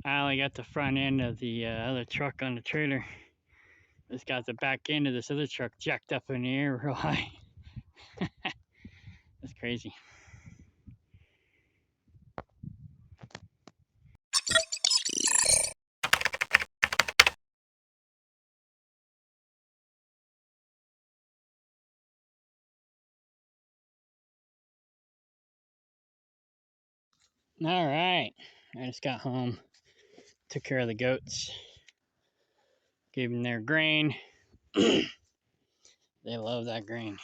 I only got the front end of the other truck on the trailer. It's got the back end of this other truck jacked up in the air real high. That's crazy. All right, I just got home, took care of the goats, gave them their grain. They love that grain.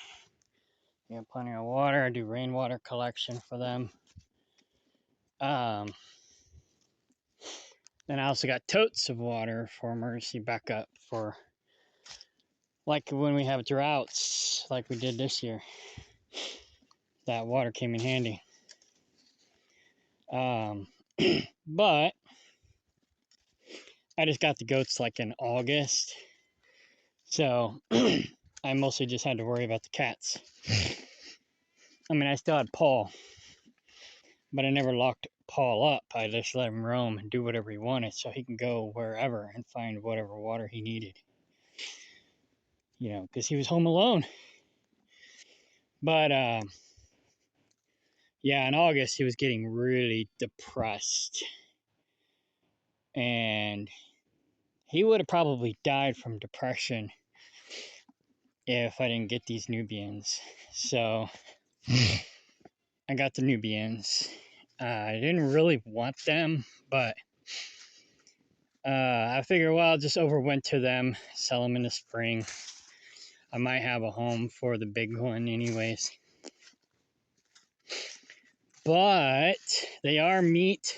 We got plenty of water. I do rainwater collection for them. Then I also got totes of water for emergency backup for like when we have droughts like we did this year. That water came in handy. But I just got the goats like in August. So I mostly just had to worry about the cats. I mean, I still had Paul, but I never locked Paul up. I just let him roam and do whatever he wanted so he can go wherever and find whatever water he needed. You know, because he was home alone. But yeah, in August he was getting really depressed. And he would have probably died from depression if I didn't get these Nubians. So I got the Nubians. I didn't really want them, but I figured, well, I'll just overwinter them, sell them in the spring. I might have a home for the big one anyways. But they are meat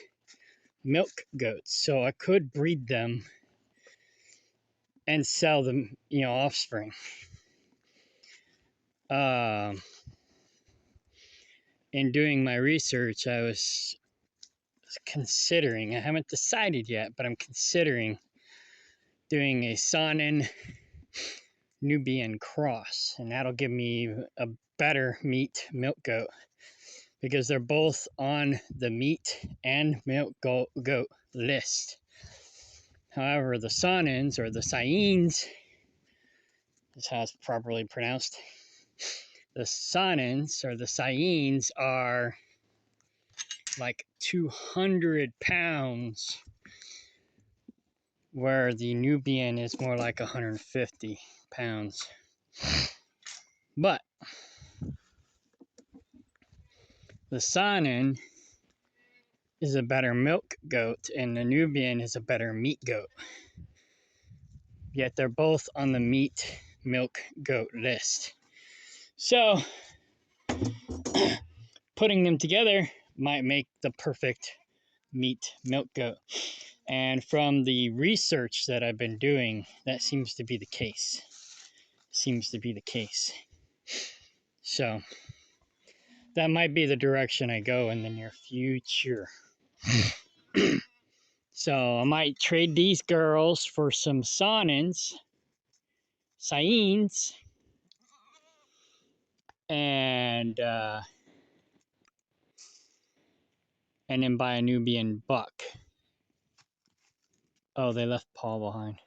milk goats, so I could breed them and sell them, you know, offspring. In doing my research, I was considering, I haven't decided yet, but I'm considering doing a Saanen Nubian cross, and that'll give me a better meat milk goat because they're both on the meat and milk goat list. However, the Saanens or the Saiyans, is how it's properly pronounced. The Saanens or the Saiyans are like 200 pounds, where the Nubian is more like 150 pounds. But the Saanen is a better milk goat and the Nubian is a better meat goat. Yet they're both on the meat milk goat list. So putting them together might make the perfect meat milk goat. And from the research that I've been doing, that seems to be the case. So that might be the direction I go in the near future. So I might trade these girls for some Saiyans, and then buy a Nubian buck. Oh, they left Paul behind.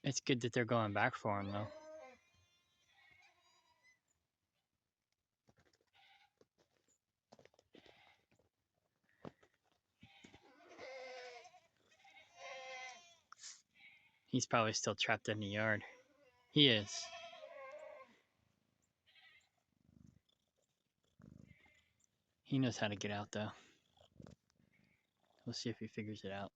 It's good that they're going back for him, though. He's probably still trapped in the yard. He is. He knows how to get out, though. We'll see if he figures it out.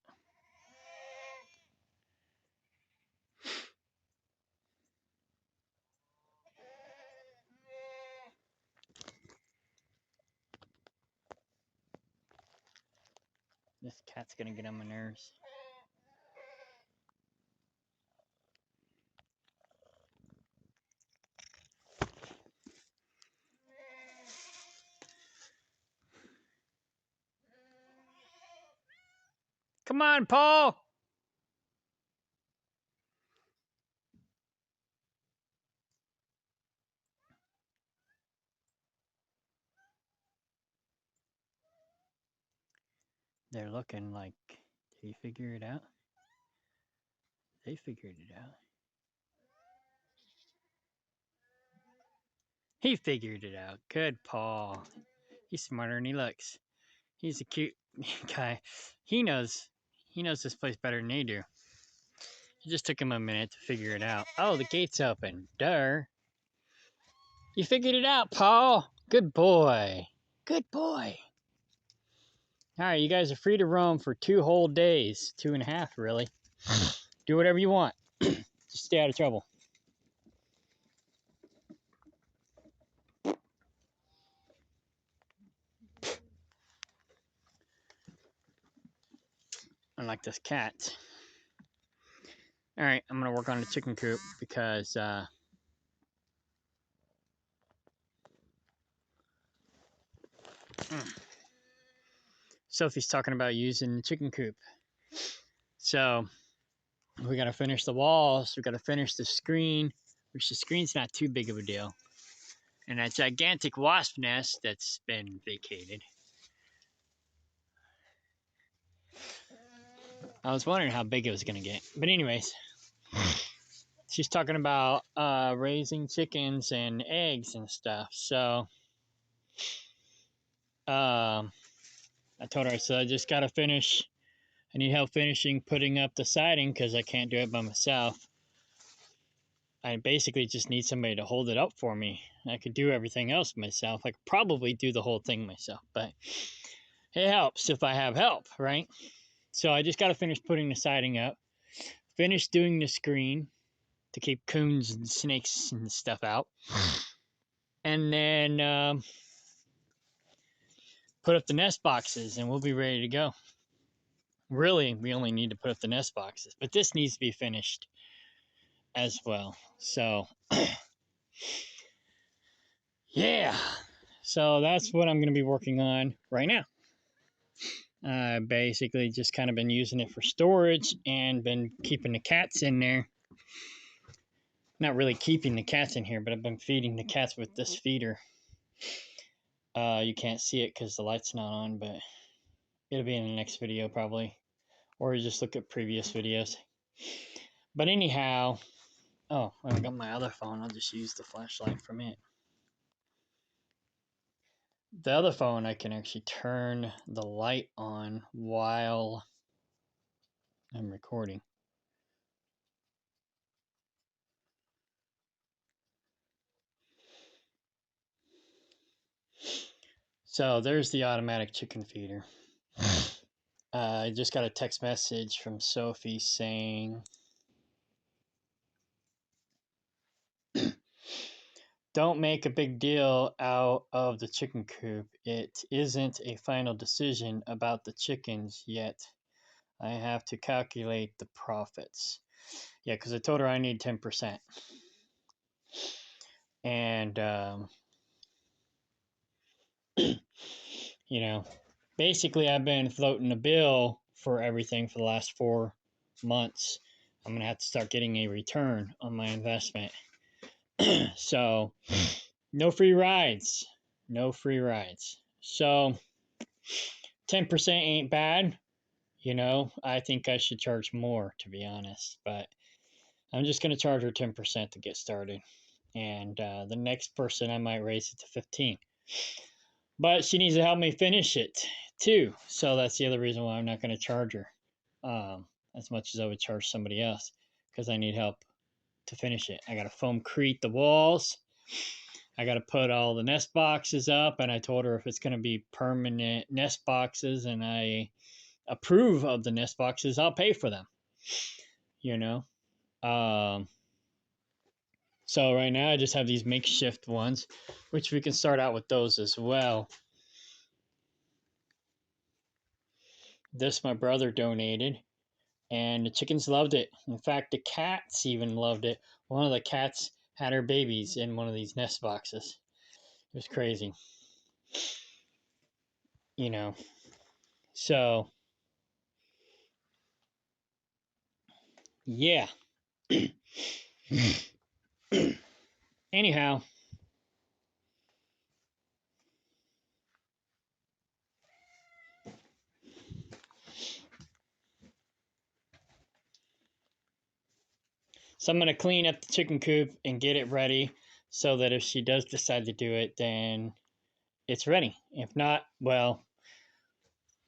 This cat's gonna get on my nerves. Come on, Paul. They're looking like, did he figure it out? They figured it out. He figured it out. Good, Paul. He's smarter than he looks. He's a cute guy. He knows this place better than they do. It just took him a minute to figure it out. Oh, the gate's open. Duh. You figured it out, Paul. Good boy. Good boy. All right, you guys are free to roam for 2 whole days. 2.5, really. Do whatever you want. Just stay out of trouble. Unlike this cat. All right, I'm going to work on the chicken coop because Sophie's talking about using the chicken coop. So we got to finish the walls. We got to finish the screen, which the screen's not too big of a deal. And that gigantic wasp nest that's been vacated. I was wondering how big it was going to get. But anyways, she's talking about raising chickens and eggs and stuff. So I told her, so I just got to finish. I need help finishing putting up the siding because I can't do it by myself. I basically just need somebody to hold it up for me. I could do everything else myself. I could probably do the whole thing myself, but it helps if I have help, right? So I just got to finish putting the siding up, finish doing the screen to keep coons and snakes and stuff out, and then put up the nest boxes and we'll be ready to go. Really, we only need to put up the nest boxes, but this needs to be finished as well. So yeah, so that's what I'm going to be working on right now. Basically just kind of been using it for storage and been keeping the cats in there. Not really keeping the cats in here, but I've been feeding the cats with this feeder. You can't see it because the light's not on, but it'll be in the next video probably. Or you just look at previous videos. But anyhow, oh, I got my other phone. I'll just use the flashlight from it. The other phone, I can actually turn the light on while I'm recording. So there's the automatic chicken feeder. I just got a text message from Sophie saying, don't make a big deal out of the chicken coop. It isn't a final decision about the chickens yet. I have to calculate the profits. Yeah, because I told her I need 10%. And, you know, basically I've been floating a bill for everything for the last 4 months. I'm going to have to start getting a return on my investment. So, no free rides. No free rides. So, 10% ain't bad. You know, I think I should charge more, to be honest. But I'm just going to charge her 10% to get started. And the next person, I might raise it to 15. But she needs to help me finish it, too. So that's the other reason why I'm not going to charge her as much as I would charge somebody else. Because I need help to finish it. I got to foamcrete the walls. I got to put all the nest boxes up, and I told her if it's going to be permanent nest boxes and I approve of the nest boxes, I'll pay for them, you know. So right now I just have these makeshift ones, which we can start out with those as well. This my brother donated, and the chickens loved it. In fact, the cats even loved it. One of the cats had her babies in one of these nest boxes. It was crazy. You know, so Yeah. Anyhow, so I'm going to clean up the chicken coop and get it ready so that if she does decide to do it, then it's ready. If not, well,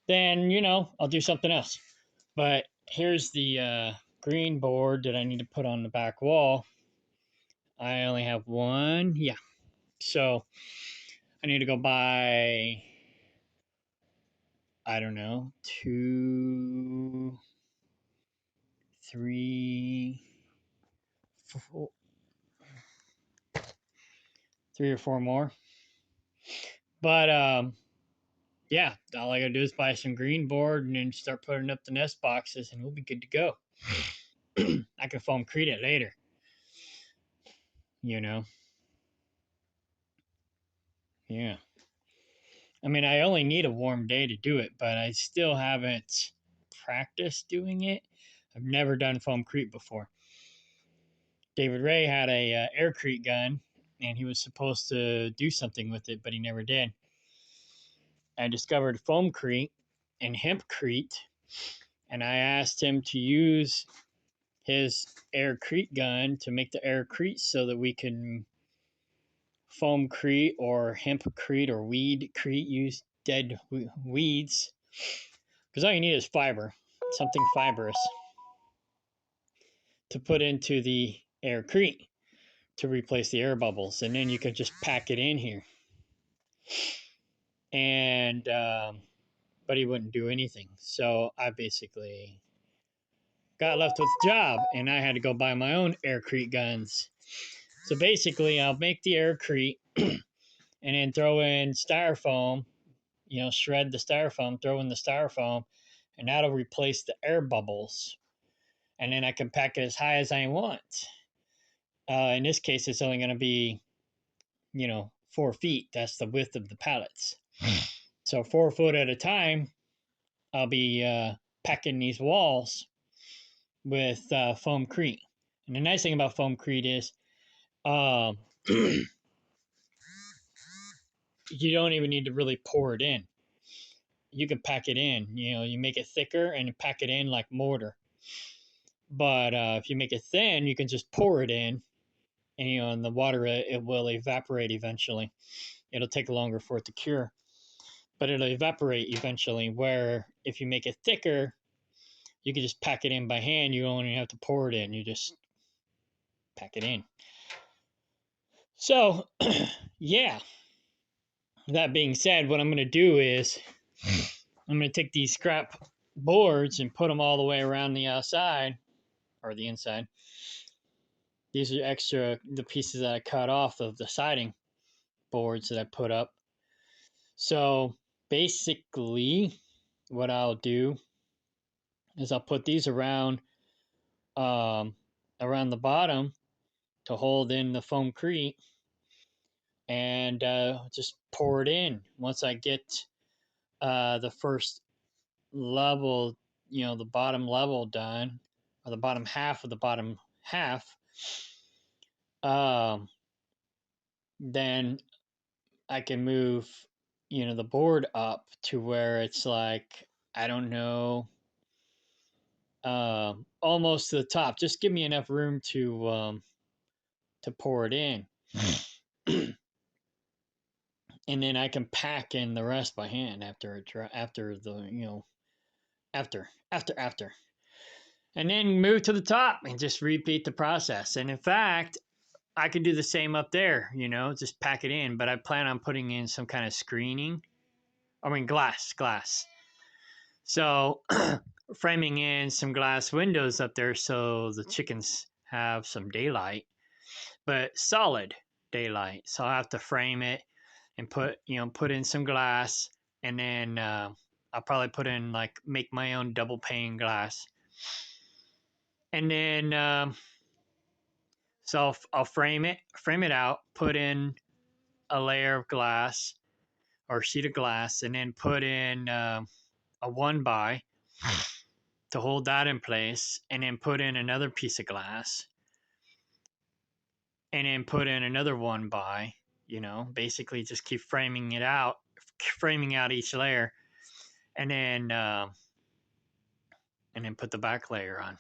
then, I'll do something else. But here's the green board that I need to put on the back wall. I only have one. Yeah. So I need to go buy, I don't know, two, three, four, 3 or 4 more. But yeah, all I gotta do is buy some green board and then start putting up the nest boxes, and we'll be good to go. I can foamcrete it later, you know. Yeah. I mean, I only need a warm day to do it, but I still haven't practiced doing it. I've never done foamcrete before. David Ray had a aircrete gun, and he was supposed to do something with it, but he never did. I discovered foamcrete and hempcrete, and I asked him to use his aircrete gun to make the aircrete so that we can foamcrete or hempcrete or weedcrete, use dead weeds, because all you need is fiber, something fibrous, to put into the aircrete to replace the air bubbles, and then you can just pack it in here. And but he wouldn't do anything, so I basically got left with a job, and I had to go buy my own aircrete guns. So basically, I'll make the aircrete and then throw in styrofoam, shred the styrofoam, throw in the styrofoam, and that'll replace the air bubbles. And then I can pack it as high as I want. In this case, it's only going to be, 4 feet. That's the width of the pallets. So 4 foot at a time, I'll be packing these walls with foamcrete. And the nice thing about foamcrete is um, you don't even need to really pour it in. You can pack it in. You make it thicker and pack it in like mortar. But if you make it thin, you can just pour it in, and and the water it will evaporate eventually. It'll take longer for it to cure, but it'll evaporate eventually. Where if you make it thicker, you can just pack it in by hand. You don't even have to pour it in. You just pack it in. So, yeah. That being said, what I'm going to do is I'm going to take these scrap boards and put them all the way around the outside or the inside. These are the pieces that I cut off of the siding boards that I put up. So basically, what I'll do is I'll put these around the bottom to hold in the foamcrete, and just pour it in. Once I get the first level, the bottom level done, or the bottom half of the bottom half, then I can move, the board up to where it's like, I don't know, almost to the top. Just give me enough room to pour it in. And then I can pack in the rest by hand after after, and then move to the top and just repeat the process. And in fact, I could do the same up there, just pack it in, but I plan on putting in some kind of screening. I mean, glass. So framing in some glass windows up there so the chickens have some daylight, but solid daylight. So I'll have to frame it and put in some glass, and then I'll probably put in, like, make my own double pane glass, and then so I'll frame it out, put in a layer of glass or sheet of glass, and then put in a 1x to to hold that in place, and then put in another piece of glass, and then put in another one by, basically just keep framing out each layer, and then put the back layer on.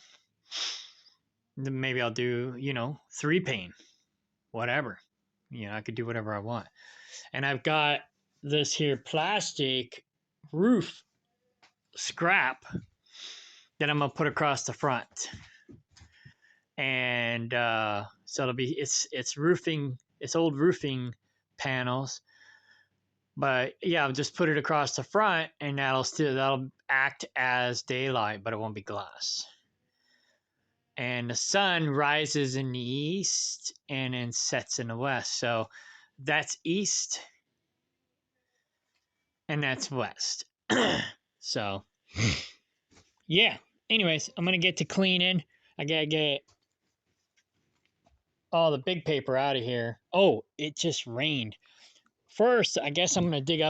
Then maybe I'll do, 3-pane, whatever. I could do whatever I want. And I've got this here plastic roof scrap that I'm gonna put across the front. And so it'll be it's roofing, it's old roofing panels. But yeah, I'll just put it across the front, and that'll act as daylight, but it won't be glass. And the sun rises in the east and then sets in the west. So that's east and that's west. So yeah. Anyways, I'm gonna get to cleaning. I gotta get all the big paper out of here. Oh, it just rained. First, I guess I'm gonna dig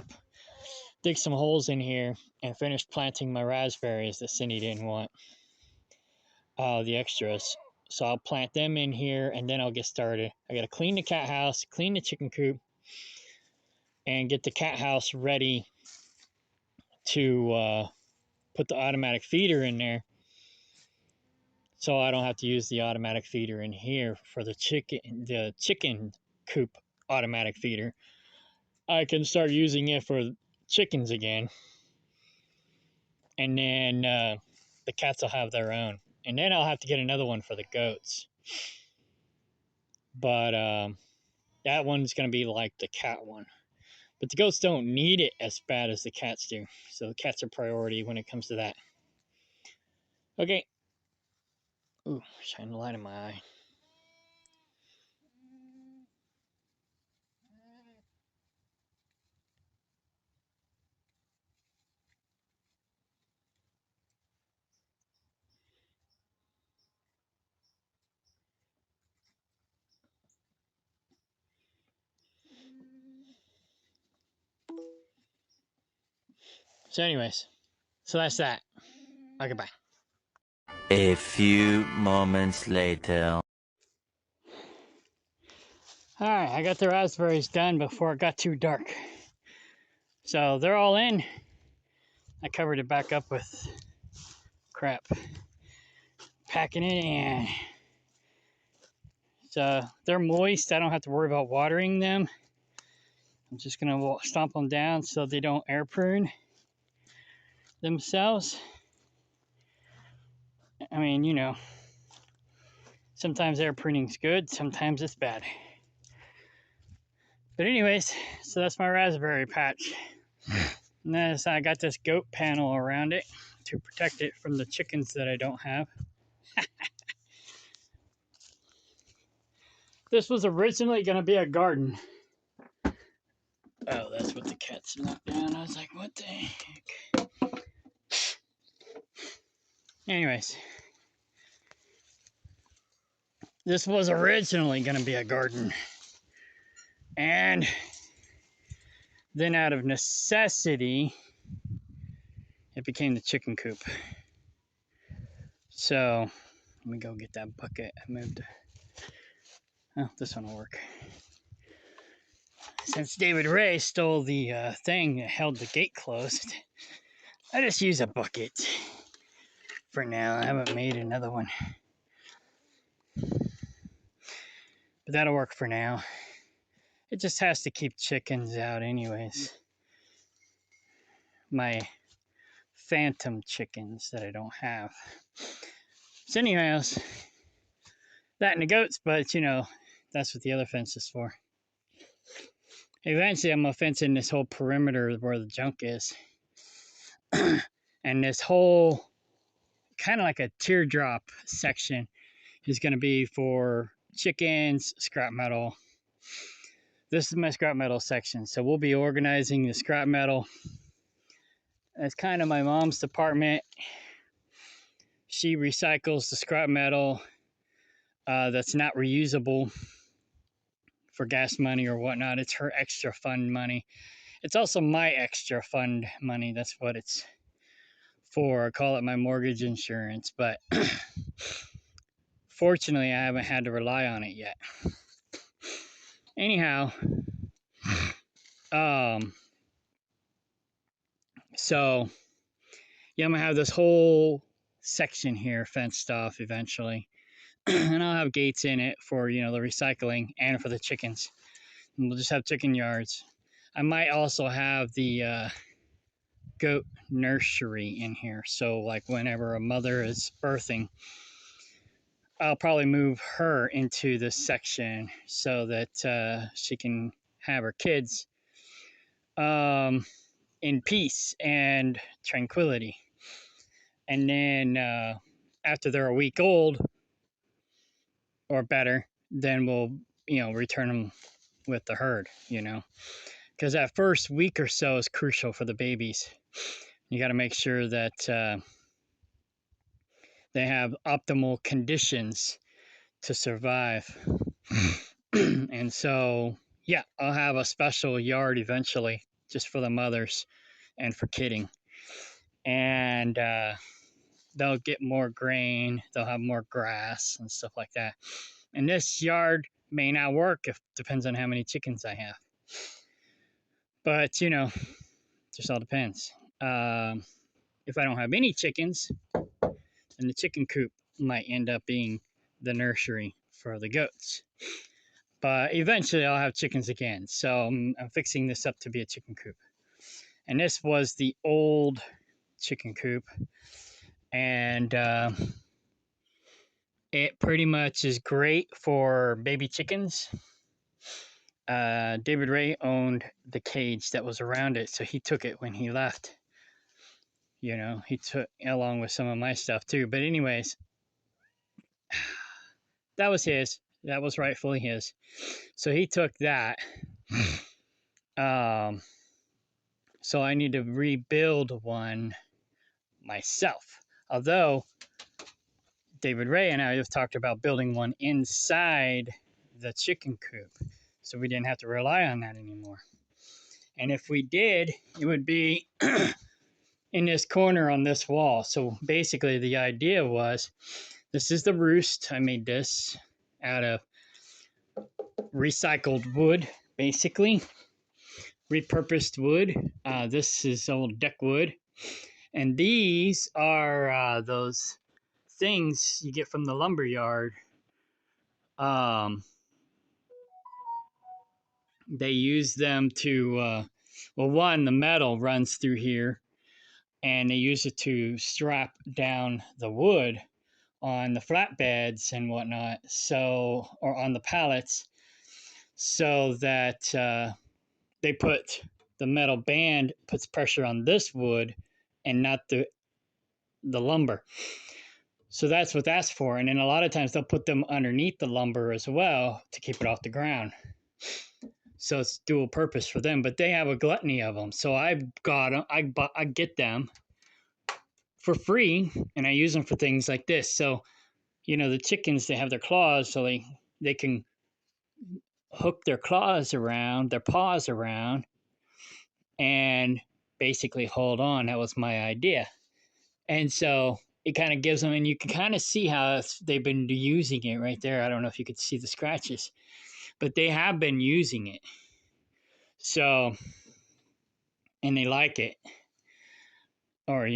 some holes in here and finish planting my raspberries that Cindy didn't want. The extras. So I'll plant them in here, and then I'll get started. I gotta clean the cat house, clean the chicken coop, and get the cat house ready to put the automatic feeder in there, so I don't have to use the automatic feeder in here for the chicken coop automatic feeder. I can start using it for chickens again, and then the cats will have their own, and then I'll have to get another one for the goats. But that one's going to be like the cat one. But the goats don't need it as bad as the cats do. So the cats are priority when it comes to that. Okay. Ooh, shine the light in my eye. So anyways, so that's that. Okay, bye. A few moments later. Alright, I got the raspberries done before it got too dark. So they're all in. I covered it back up with crap. Packing it in. So they're moist. I don't have to worry about watering them. I'm just going to stomp them down so they don't air prune themselves. I mean, sometimes air pruning's good, sometimes it's bad. But anyways, so that's my raspberry patch. And then I got this goat panel around it to protect it from the chickens that I don't have. This was originally going to be a garden. Oh, that's what the cats knocked down. I was like, what the heck? Anyways, this was originally going to be a garden. And then out of necessity, it became the chicken coop. So, let me go get that bucket. I moved. Oh, this one will work. Since David Ray stole the thing that held the gate closed, I just use a bucket for now. I haven't made another one. But that'll work for now. It just has to keep chickens out anyways. My phantom chickens that I don't have. So anyways, that and the goats, but that's what the other fence is for. Eventually I'm gonna fence in this whole perimeter where the junk is. And this whole kind of like a teardrop section is going to be for chickens, scrap metal. This is my scrap metal section. So we'll be organizing the scrap metal. That's kind of my mom's department. She recycles the scrap metal that's not reusable for gas money or whatnot. It's her extra fund money. It's also my extra fund money. That's what it's for, call it my mortgage insurance, but fortunately I haven't had to rely on it yet. Anyhow, so yeah, I'm gonna have this whole section here fenced off eventually. And I'll have gates in it for, the recycling and for the chickens. And we'll just have chicken yards. I might also have the goat nursery in here. So like whenever a mother is birthing, I'll probably move her into this section so that she can have her kids in peace and tranquility. And then after they're a week old or better, then we'll, return them with the herd, because that first week or so is crucial for the babies. You got to make sure that they have optimal conditions to survive. And so, yeah, I'll have a special yard eventually just for the mothers and for kidding. And they'll get more grain, they'll have more grass and stuff like that. And this yard may not work, if depends on how many chickens I have. But, just all depends. If I don't have any chickens, then the chicken coop might end up being the nursery for the goats. But eventually I'll have chickens again. So I'm fixing this up to be a chicken coop. And this was the old chicken coop. And it pretty much is great for baby chickens. David Ray owned the cage that was around it, so he took it when he left. He took along with some of my stuff too. But anyways, that was his. That was rightfully his. So he took that. So I need to rebuild one myself. Although David Ray and I have talked about building one inside the chicken coop, so we didn't have to rely on that anymore. And if we did, it would be in this corner on this wall. So basically the idea was, this is the roost. I made this out of recycled wood, basically. Repurposed wood. This is old deck wood. And these are those things you get from the lumber yard. They use them to, one, the metal runs through here, and they use it to strap down the wood on the flatbeds and whatnot, or on the pallets, so that they put the metal band puts pressure on this wood and not the lumber. So that's what that's for. And then a lot of times they'll put them underneath the lumber as well to keep it off the ground. So it's dual purpose for them, but they have a gluttony of them. So I get them for free, and I use them for things like this. So, the chickens, they have their claws, so they can hook their paws around and basically hold on. That was my idea. And so it kind of gives them, and you can kind of see how they've been using it right there. I don't know if you could see the scratches, but they have been using it. So, and they like it. Or,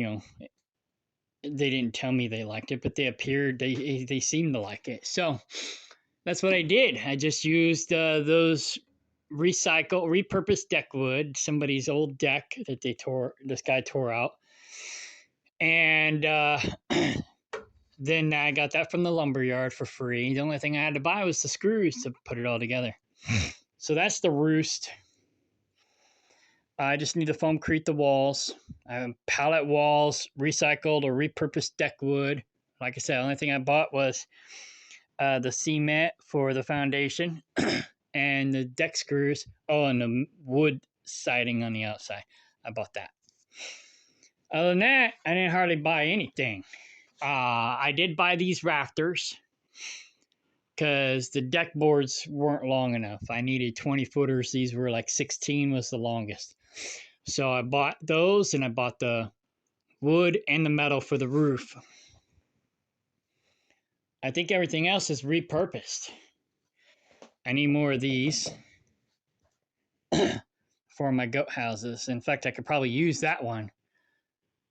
they didn't tell me they liked it, but they seemed to like it. So that's what I did. I just used those repurposed deck wood, somebody's old deck that this guy tore out. And then I got that from the lumber yard for free. The only thing I had to buy was the screws to put it all together. So that's the roost. I just need to foamcrete the walls. Pallet walls, recycled or repurposed deck wood. Like I said, the only thing I bought was the cement for the foundation and the deck screws. Oh, and the wood siding on the outside. I bought that. Other than that, I didn't hardly buy anything. I did buy these rafters because the deck boards weren't long enough. I needed 20 footers. These were like 16 was the longest. So I bought those, and I bought the wood and the metal for the roof. I think everything else is repurposed. I need more of these for my goat houses. In fact, I could probably use that one.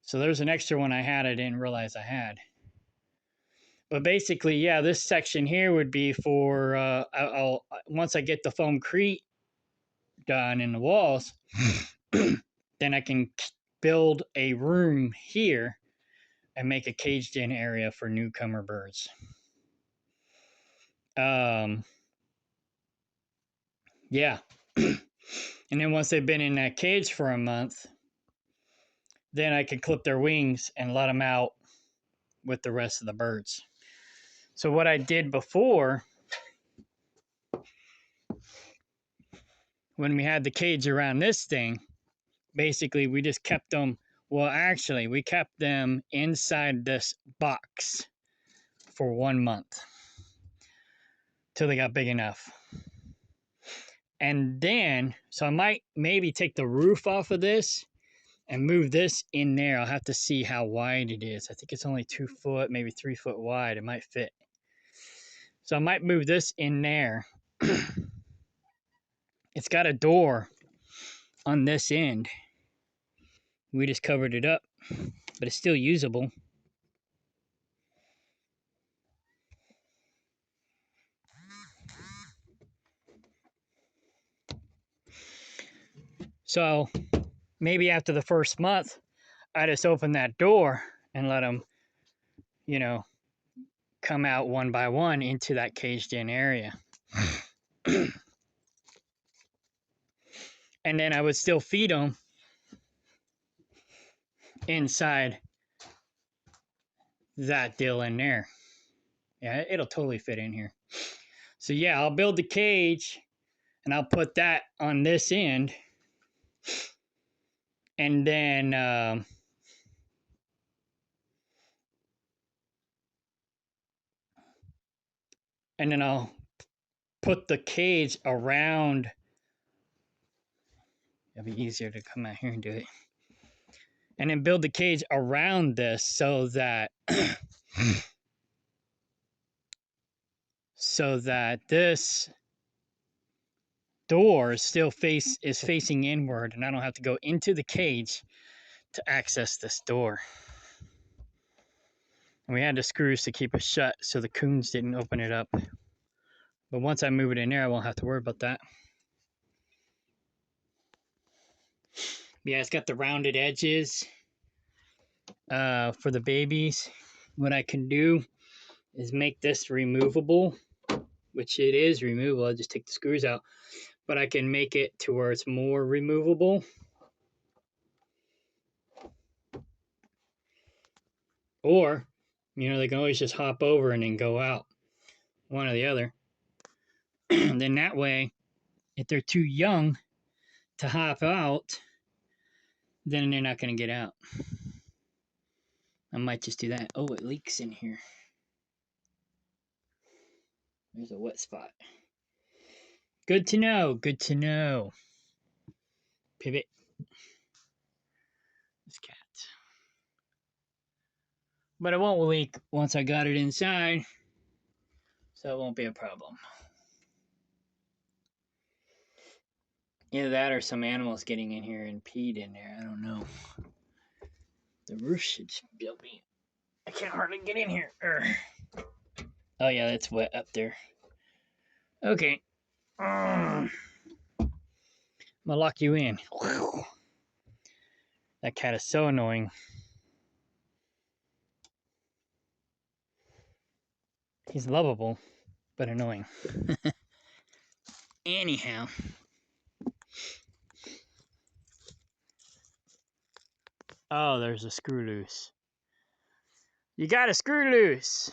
So there's an extra one I had I didn't realize I had. But basically, yeah, this section here would be for, I'll once I get the foamcrete done in the walls, then I can build a room here and make a caged in area for newcomer birds. Yeah. And then once they've been in that cage for a month, then I can clip their wings and let them out with the rest of the birds. So what I did before, when we had the cage around this thing, basically we just kept them, well, actually, we kept them inside this box for 1 month till they got big enough. And then, so I might maybe take the roof off of this and move this in there. I'll have to see how wide it is. I think it's only 2 foot, maybe 3 foot wide. It might fit. So I might move this in there. It's got a door on this end. We just covered it up, but it's still usable. So maybe after the first month, I just open that door and let them, you know, come out one by one into that caged in area. And then I would still feed them inside that deal in there. Yeah, it'll totally fit in here. So yeah, I'll build the cage and I'll put that on this end. And then I'll put the cage around. It'll be easier to come out here and do it. And then build the cage around this so that this door is still facing inward, and I don't have to go into the cage to access this door. And we had the screws to keep it shut so the coons didn't open it up. But once I move it in there, I won't have to worry about that. Yeah, it's got the rounded edges for the babies. What I can do is make this removable, which it is removable. I'll just take the screws out. But I can make it to where it's more removable. Or, you know, they can always just hop over and then go out. One or the other. Then that way, if they're too young to hop out, then they're not going to get out. I might just do that. Oh, it leaks in here. There's a wet spot. Good to know. Good to know. Pivot. This cat. But it won't leak once I got it inside. So it won't be a problem. Either that or some animals getting in here and peed in there. I don't know. The roof should still be. I can't hardly get in here. Oh yeah, that's wet up there. Okay. I'm gonna lock you in. That cat is so annoying. He's lovable, but annoying. Anyhow. Oh, there's a screw loose. You got a screw loose.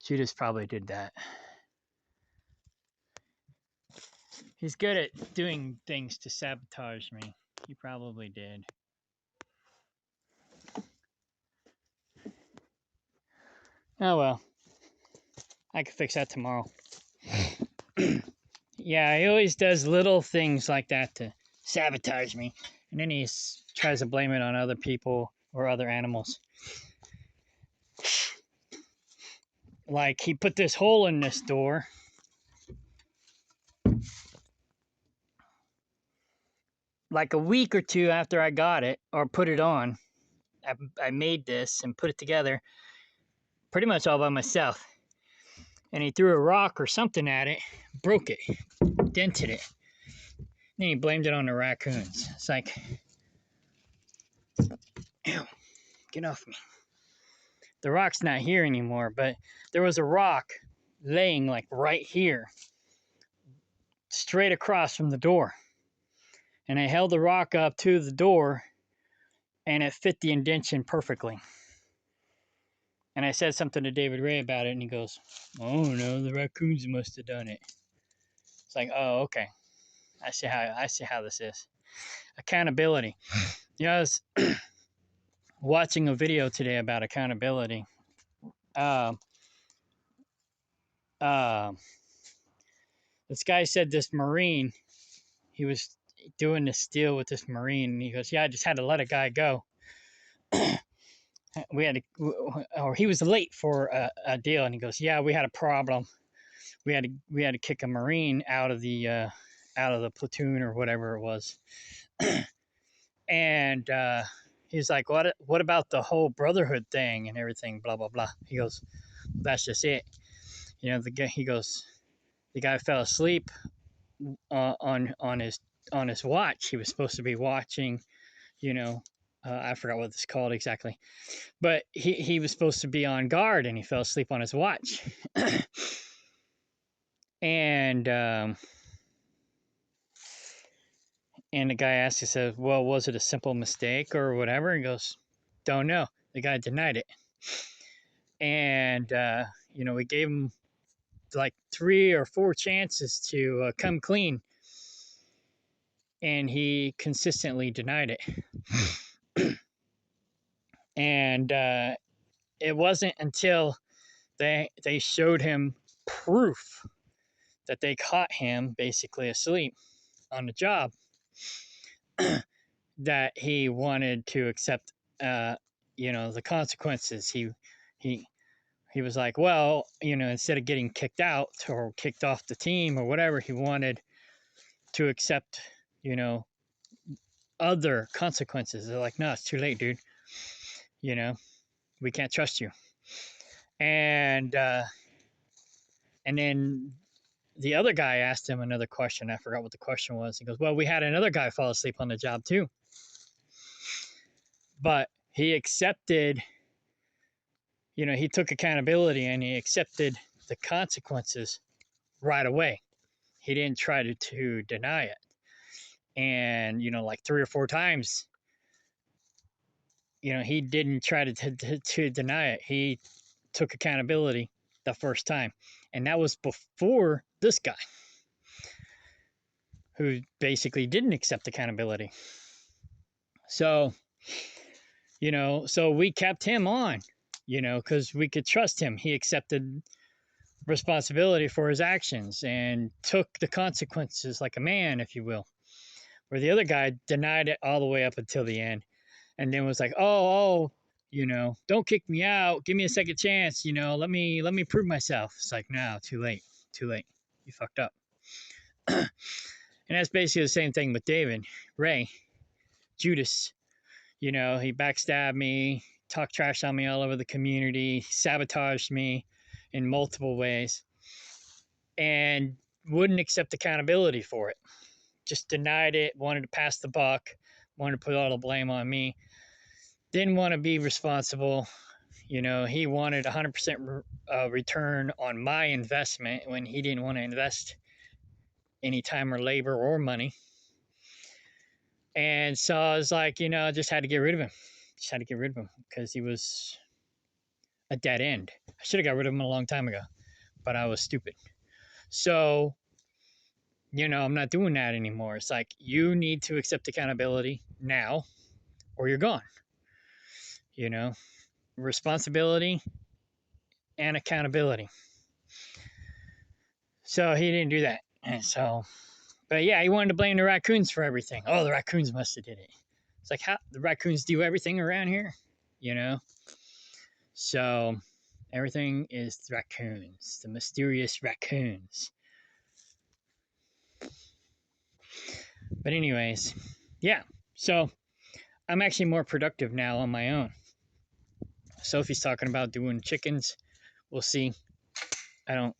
Judas probably did that. He's good at doing things to sabotage me. He probably did. Oh well. I can fix that tomorrow. Yeah, he always does little things like that to sabotage me. And then he's tries to blame it on other people or other animals. Like, he put this hole in this door. Like a week or two after I got it or put it on, I made this and put it together pretty much all by myself. And he threw a rock or something at it, broke it, dented it. Then he blamed it on the raccoons. It's like, ew, get off me. The rock's not here anymore, but there was a rock laying like right here, straight across from the door. And I held the rock up to the door and it fit the indentation perfectly. And I said something to David Ray about it, and he goes, "Oh no, the raccoons must have done it." It's like, oh, okay. I see how this is. Accountability. You know, I was watching a video today about accountability. Uh, uh, this guy said this Marine, he was doing this deal with this Marine, and he goes, "Yeah, I just had to let a guy go." We had to, or he was late for a deal, and he goes, "Yeah, we had a problem. We had to kick a Marine out of the platoon or whatever it was." And he's like, what about the whole brotherhood thing and everything, blah blah blah. He goes, "That's just it. You know, the guy fell asleep on his watch. He was supposed to be watching, you know, I forgot what it's called exactly, but he was supposed to be on guard, and he fell asleep on his watch." And and the guy asked, he said, "Well, was it a simple mistake or whatever?" He goes, "Don't know." The guy denied it. And you know, we gave him like 3 or 4 chances to come clean, and he consistently denied it. And it wasn't until they showed him proof that they caught him basically asleep on the job that he wanted to accept, you know, the consequences. He he was like, well, you know, instead of getting kicked out or kicked off the team or whatever, he wanted to accept, you know, other consequences. They're like, no, it's too late, dude. You know, we can't trust you. And then the other guy asked him another question. I forgot what the question was. He goes, well, we had another guy fall asleep on the job too. But he accepted, you know, he took accountability and he accepted the consequences right away. He didn't try to deny it. And, you know, like 3 or 4 times, you know, he didn't try to deny it. He took accountability the first time. And that was before this guy, who basically didn't accept accountability. So, you know, so we kept him on, you know, because we could trust him. He accepted responsibility for his actions and took the consequences like a man, if you will. Where the other guy denied it all the way up until the end, and then was like, oh, you know, don't kick me out. Give me a second chance. You know, let me prove myself. It's like, no, too late. You fucked up. And that's basically the same thing with David Ray, Judas. You know, he backstabbed me, talked trash on me all over the community, sabotaged me in multiple ways, and wouldn't accept accountability for it. Just denied it, wanted to pass the buck, wanted to put all the blame on me, didn't want to be responsible. You know, he wanted 100% return on my investment when he didn't want to invest any time or labor or money. And so I was like, you know, I just had to get rid of him. Just had to get rid of him because he was a dead end. I should have got rid of him a long time ago, but I was stupid. So, you know, I'm not doing that anymore. It's like, you need to accept accountability now or you're gone. You know, responsibility and accountability. So he didn't do that. And so, but yeah, he wanted to blame the raccoons for everything. Oh, the raccoons must have did it. It's like how the raccoons do everything around here, you know? So everything is raccoons, the mysterious raccoons. But anyways, yeah. So I'm actually more productive now on my own. Sophie's talking about doing chickens. We'll see. I'm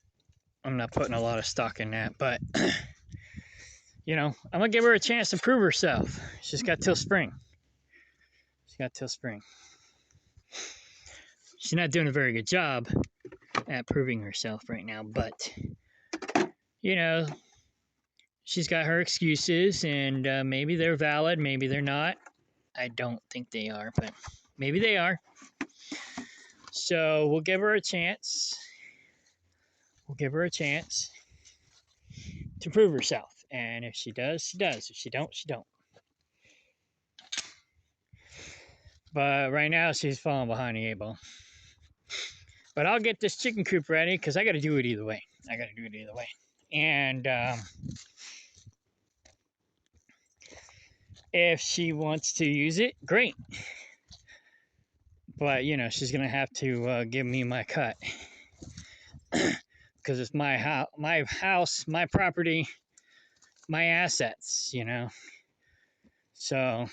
not putting a lot of stock in that, but you know, I'm gonna give her a chance to prove herself. She's got till spring. She's got till spring. She's not doing a very good job at proving herself right now, but you know, she's got her excuses, and maybe they're valid, maybe they're not. I don't think they are, but maybe they are. So we'll give her a chance. We'll give her a chance to prove herself. And if she does, she does. If she don't, she don't. But right now, she's falling behind the eight ball. But I'll get this chicken coop ready because I got to do it either way. And if she wants to use it, great. But, you know, she's going to have to give me my cut. Because it's my house, my property, my assets, you know. So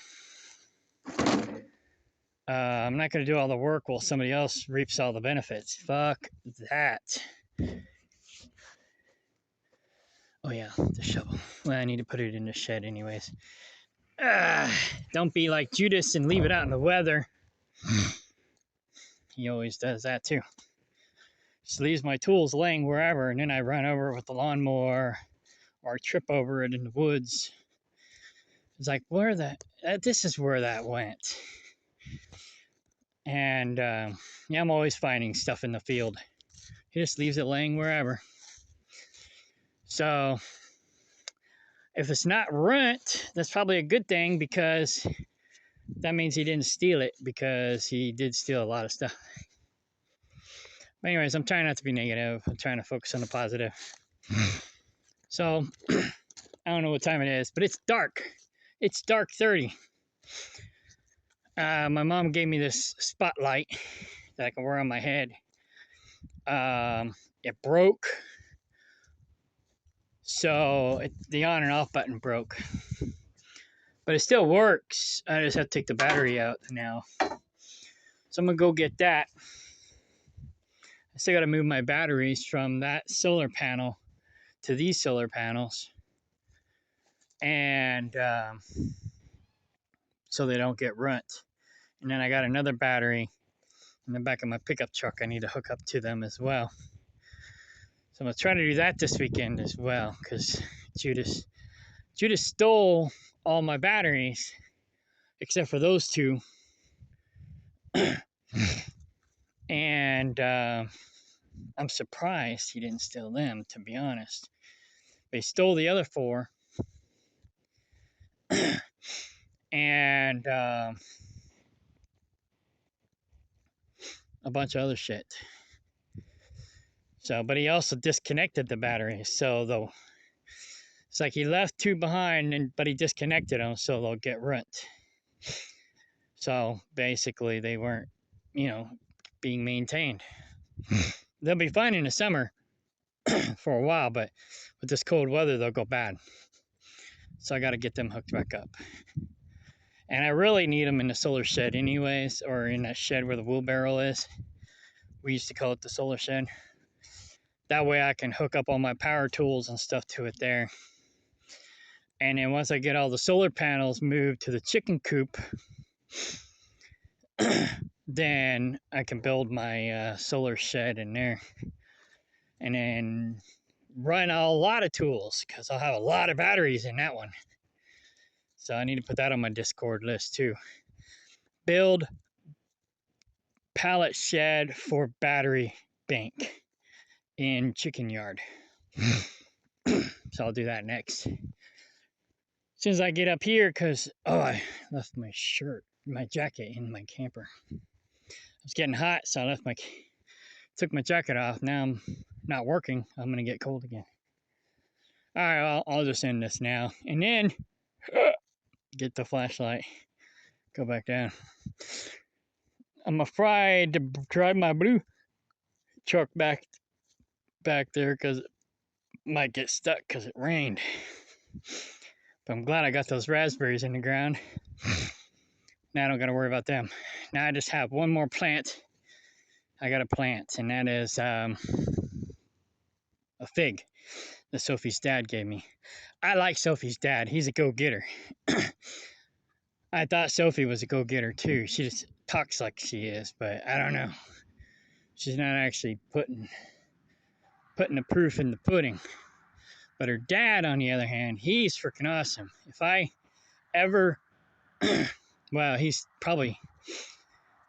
I'm not going to do all the work while somebody else reaps all the benefits. Fuck that. Oh yeah, the shovel. Well, I need to put it in the shed anyways. Don't be like Judas and leave it out in the weather. He always does that too. Just leaves my tools laying wherever, and then I run over it with the lawnmower or trip over it in the woods. It's like, this is where that went. And yeah, I'm always finding stuff in the field. He just leaves it laying wherever. So if it's not ruined, that's probably a good thing because that means he didn't steal it, because he did steal a lot of stuff. But anyways, I'm trying not to be negative. I'm trying to focus on the positive. So I don't know what time it is, but it's dark. It's dark 30. My mom gave me this spotlight that I can wear on my head. It broke. So the on and off button broke. But it still works. I just have to take the battery out now. So I'm going to go get that. I still got to move my batteries from that solar panel to these solar panels. And so they don't get runt. And then I got another battery in the back of my pickup truck I need to hook up to them as well. So I'm going to try to do that this weekend as well, because Judas stole all my batteries except for those two. And I'm surprised he didn't steal them, to be honest. They stole the other 4. And a bunch of other shit. So, but he also disconnected the batteries. So it's like he left 2 behind, but he disconnected them, so they'll get runt. So basically, they weren't, being maintained. They'll be fine in the summer for a while, but with this cold weather, they'll go bad. So I got to get them hooked back up. And I really need them in the solar shed anyways, or in that shed where the wheelbarrow is. We used to call it the solar shed. That way I can hook up all my power tools and stuff to it there. And then once I get all the solar panels moved to the chicken coop, then I can build my solar shed in there. And then run a lot of tools, because I'll have a lot of batteries in that one. So I need to put that on my Discord list too. Build pallet shed for battery bank in chicken yard. So I'll do that next. As soon as I get up here, because, I left my jacket in my camper. It was getting hot, so I took my jacket off. Now I'm not working. I'm going to get cold again. All right, I'll just end this now. And then get the flashlight Go back down. I'm afraid to drive my blue truck back there because it might get stuck because it rained. But I'm glad I got those raspberries in the ground. Now I don't got to worry about them. Now I just have one more plant I got to plant, and that is a fig that Sophie's dad gave me. I like Sophie's dad. He's a go-getter. I thought Sophie was a go-getter too. She just talks like she is, but I don't know. She's not actually putting the proof in the pudding. But her dad, on the other hand, he's freaking awesome. If I ever, well, he's probably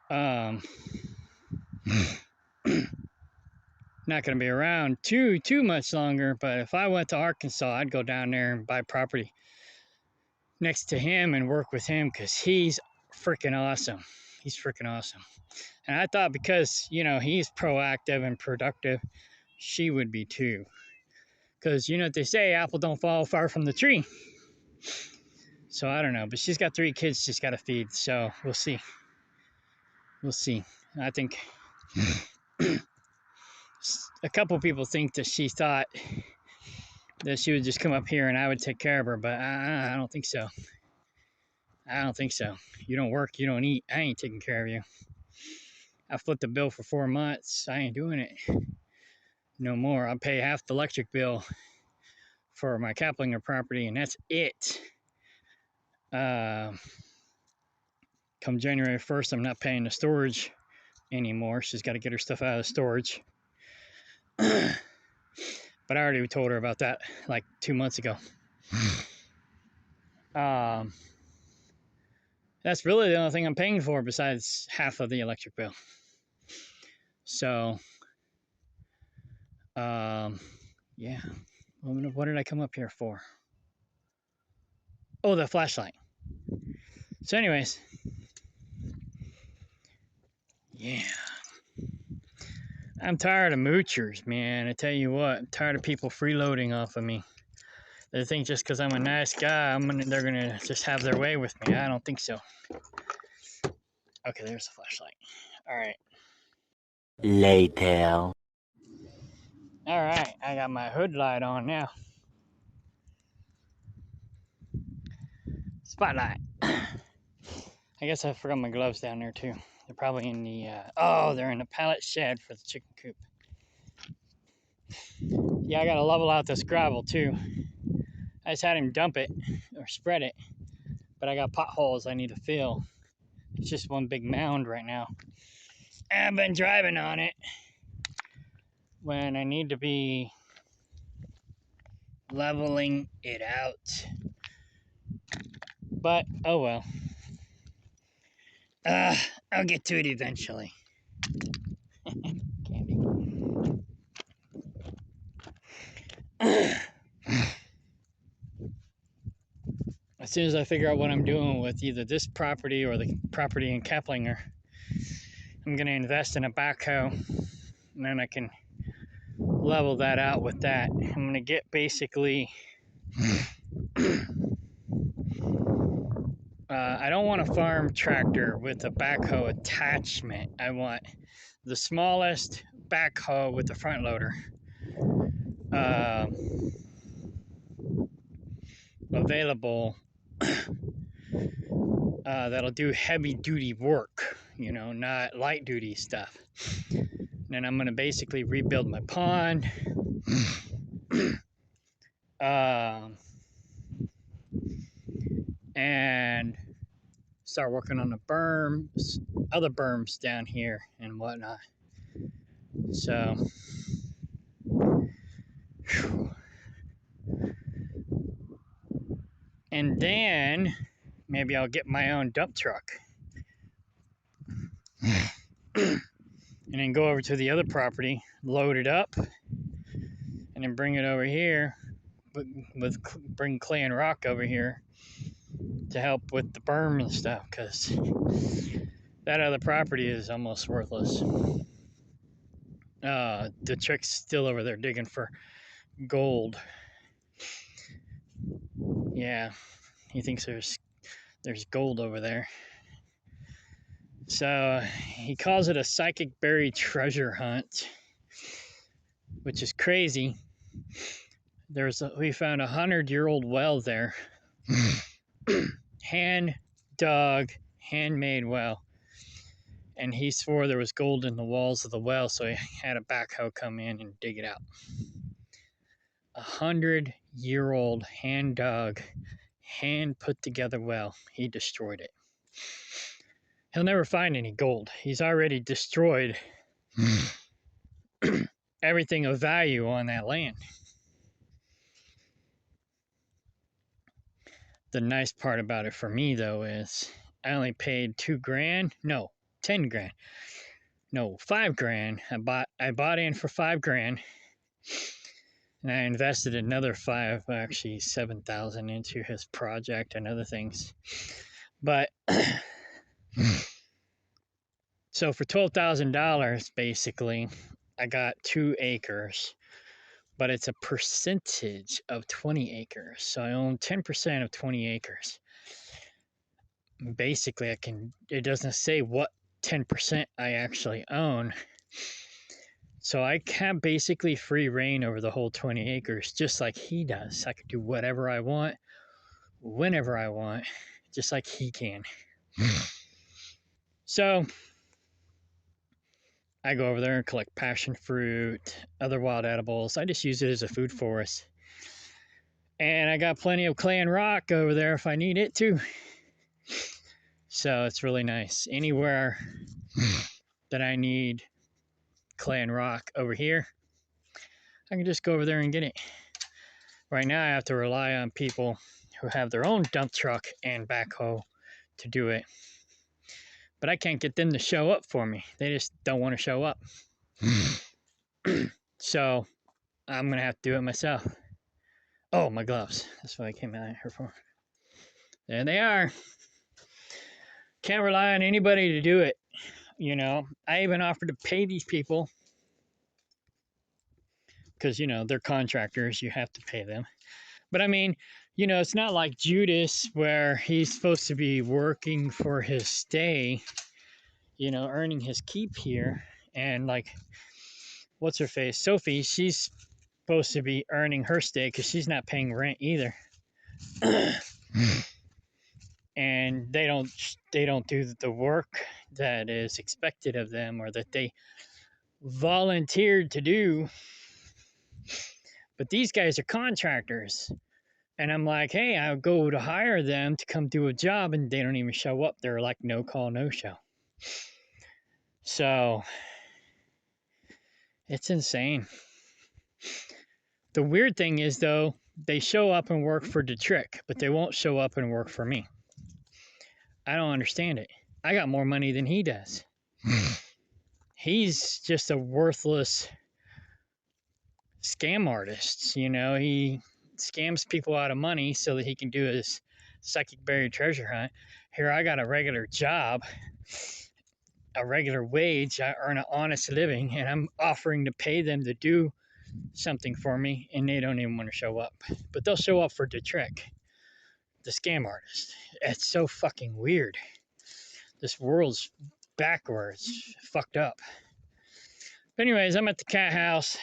not going to be around too much longer. But if I went to Arkansas, I'd go down there and buy property next to him and work with him because he's freaking awesome. He's freaking awesome. And I thought because, you know, he's proactive and productive, she would be too. Because, you know what they say, apple don't fall far from the tree. So I don't know, but she's got 3 kids she's got to feed, so we'll see. We'll see. I think a couple people think that she thought that she would just come up here and I would take care of her, but I don't think so. I don't think so. You don't work, you don't eat. I ain't taking care of you. I flipped the bill for 4 months. I ain't doing it no more. I'll pay half the electric bill for my Kaplinger property, and that's it. Come January 1st, I'm not paying the storage anymore. She's got to get her stuff out of storage. But I already told her about that like 2 months ago. That's really the only thing I'm paying for besides half of the electric bill. So, yeah. What did I come up here for? Oh, the flashlight. So anyways, yeah. I'm tired of moochers, man. I tell you what, I'm tired of people freeloading off of me. They think just because I'm a nice guy, they're gonna just have their way with me. I don't think so. Okay, there's the flashlight. All right. Later. All right, I got my hood light on now. Spotlight. I guess I forgot my gloves down there too. They're probably in the, they're in the pallet shed for the chicken coop. Yeah, I gotta level out this gravel too. I just had him dump it or spread it, but I got potholes I need to fill. It's just one big mound right now. I've been driving on it when I need to be leveling it out. But, oh well. I'll get to it eventually. Candy. As soon as I figure out what I'm doing with either this property or the property in Kaplinger, I'm going to invest in a backhoe, and then I can level that out with that. I'm going to get basically... I don't want a farm tractor with a backhoe attachment. I want the smallest backhoe with the front loader. Available that'll do heavy duty work, you know, not light duty stuff. And then I'm going to basically rebuild my pond. And start working on the berms, other berms down here and whatnot. So, whew. And then maybe I'll get my own dump truck. And then go over to the other property, load it up, and then bring it over here, bring clay and rock over here to help with the berm and stuff, because that other property is almost worthless. The chick's still over there digging for gold. Yeah, he thinks there's gold over there. So he calls it a psychic berry treasure hunt, which is crazy. We found 100-year-old well there. Hand dug, handmade well. And he swore there was gold in the walls of the well, so he had a backhoe come in and dig it out. 100-year-old hand dug, hand put together well. He destroyed it. He'll never find any gold. He's already destroyed everything of value on that land. The nice part about it for me, though, is I only paid $2,000. No, 10 grand. No, 5 grand. I bought in for 5 grand. And I invested another 5, actually 7,000 into his project and other things. But so for $12,000, basically, I got 2 acres, but it's a percentage of 20 acres. So I own 10% of 20 acres. Basically, it doesn't say what 10% I actually own. So I have basically free reign over the whole 20 acres, just like he does. I could do whatever I want, whenever I want, just like he can. So I go over there and collect passion fruit, other wild edibles. I just use it as a food forest. And I got plenty of clay and rock over there if I need it too. So it's really nice. Anywhere that I need clay and rock over here, I can just go over there and get it. Right now I have to rely on people who have their own dump truck and backhoe to do it. But I can't get them to show up for me. They just don't want to show up. So I'm going to have to do it myself. Oh, my gloves. That's what I came out here for. There they are. Can't rely on anybody to do it. You know, I even offered to pay these people because, you know, they're contractors. You have to pay them. But I mean, you know, it's not like Judas where he's supposed to be working for his stay, you know, earning his keep here. And like, what's her face? Sophie, she's supposed to be earning her stay because she's not paying rent either. And they don't do the work that is expected of them or that they volunteered to do. But these guys are contractors. And I'm like, hey, I'll go to hire them to come do a job, and they don't even show up. They're like, no call, no show. So it's insane. The weird thing is, though, they show up and work for Detrick, but they won't show up and work for me. I don't understand it. I got more money than he does. He's just a worthless scam artist. You know, he scams people out of money so that he can do his psychic buried treasure hunt. Here, I got a regular job, a regular wage. I earn an honest living, and I'm offering to pay them to do something for me, and they don't even want to show up. But they'll show up for Detrick, the scam artist. It's so fucking weird. This world's backwards, fucked up. But anyways, I'm at the cat house.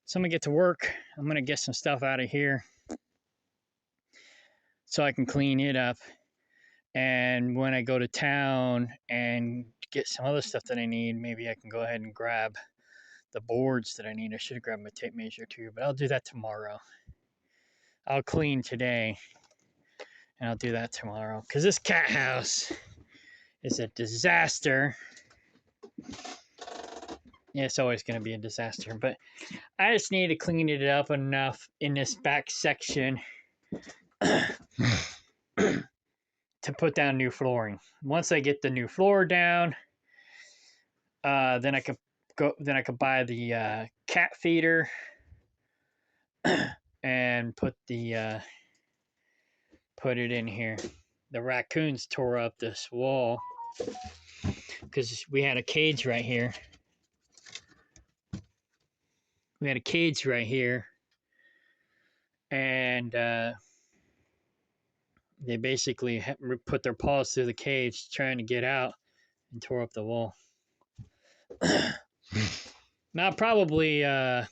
So I'm gonna get to work. I'm gonna get some stuff out of here so I can clean it up. And when I go to town and get some other stuff that I need, maybe I can go ahead and grab the boards that I need. I should have grabbed my tape measure too, but I'll do that tomorrow. I'll clean today and I'll do that tomorrow because this cat house is a disaster. Yeah, it's always going to be a disaster, but I just need to clean it up enough in this back section to put down new flooring. Once I get the new floor down, then I could buy the cat feeder and put it in here. The raccoons tore up this wall because we had a cage right here. And They basically put their paws through the cage trying to get out and tore up the wall. Now, probably, I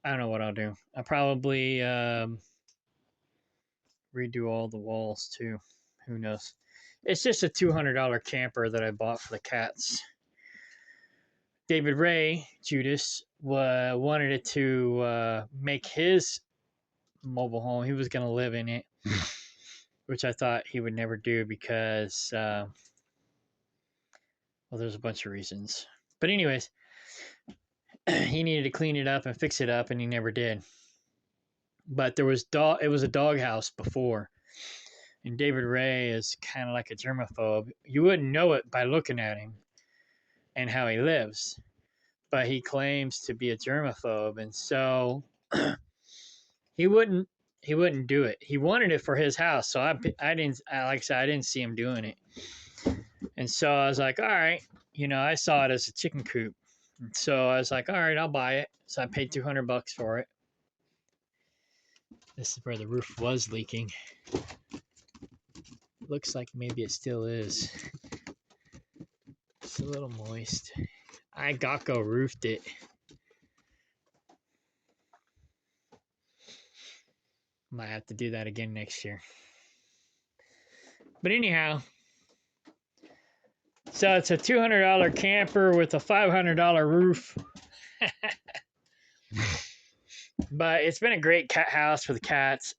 don't know what I'll do. I'll probably redo all the walls too. Who knows? It's just a $200 camper that I bought for the cats. David Ray Judas wanted it to make his mobile home. He was going to live in it, which I thought he would never do because, well, there's a bunch of reasons. But anyways, he needed to clean it up and fix it up, and he never did. But it was a doghouse before, and David Ray is kind of like a germaphobe. You wouldn't know it by looking at him and how he lives, but he claims to be a germaphobe, and so he wouldn't do it. He wanted it for his house, so I didn't, like I said, I didn't see him doing it, and so I was like, all right, I saw it as a chicken coop, and so I was like, all right, I'll buy it. So I paid $200 for it. This is where the roof was leaking. Looks like maybe it still is. It's a little moist. I Gocko roofed it. Might have to do that again next year. But anyhow, so it's a $200 camper with a $500 roof. But it's been a great cat house for the cats.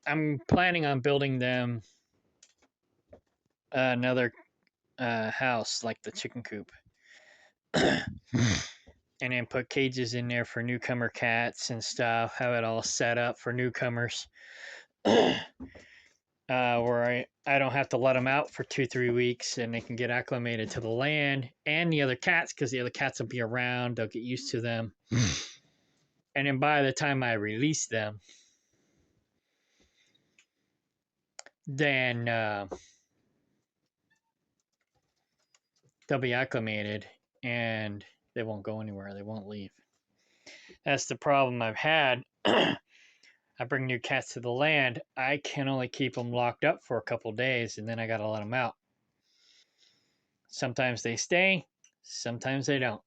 I'm planning on building them another house like the chicken coop. And then put cages in there for newcomer cats and stuff. Have it all set up for newcomers. Where I don't have to let them out for 2-3 weeks and they can get acclimated to the land and the other cats, because the other cats will be around. They'll get used to them. And then by the time I release them, then they'll be acclimated and they won't go anywhere. They won't leave. That's the problem I've had. I bring new cats to the land. I can only keep them locked up for a couple days, and then I got to let them out. Sometimes they stay, sometimes they don't.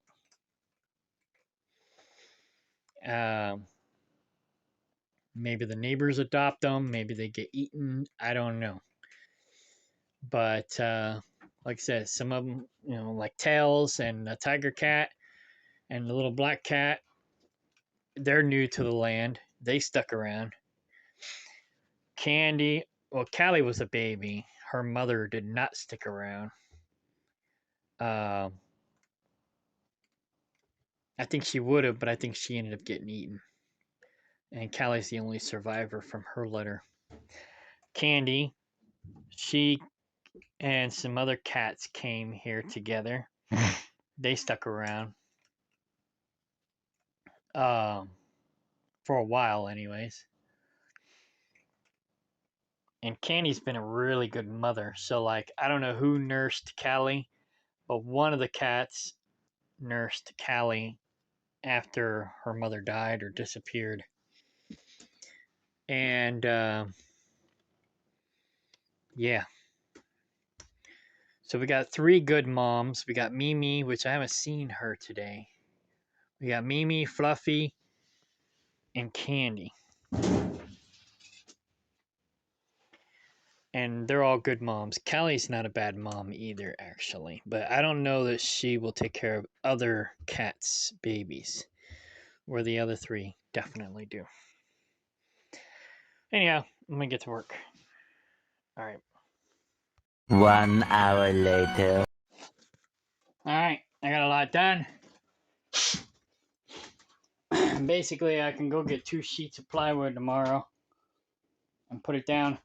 Maybe the neighbors adopt them. Maybe they get eaten. I don't know. But like I said, some of them, like Tails and the tiger cat and the little black cat, they're new to the land. They stuck around. Candy, well, Callie was a baby. Her mother did not stick around. I think she would have, but I think she ended up getting eaten. And Callie's the only survivor from her litter. Candy, she and some other cats came here together. They stuck around. For a while, anyways. And Candy's been a really good mother. So, like, I don't know who nursed Callie, but one of the cats nursed Callie after her mother died or disappeared. And, yeah. So we got 3 good moms. We got Mimi, which I haven't seen her today. We got Mimi, Fluffy, and Candy. And they're all good moms. Callie's not a bad mom either, actually. But I don't know that she will take care of other cats' babies, where the other 3 definitely do. Anyhow, I'm going to get to work. All right. 1 hour later. All right. I got a lot done. Basically, I can go get 2 sheets of plywood tomorrow and put it down.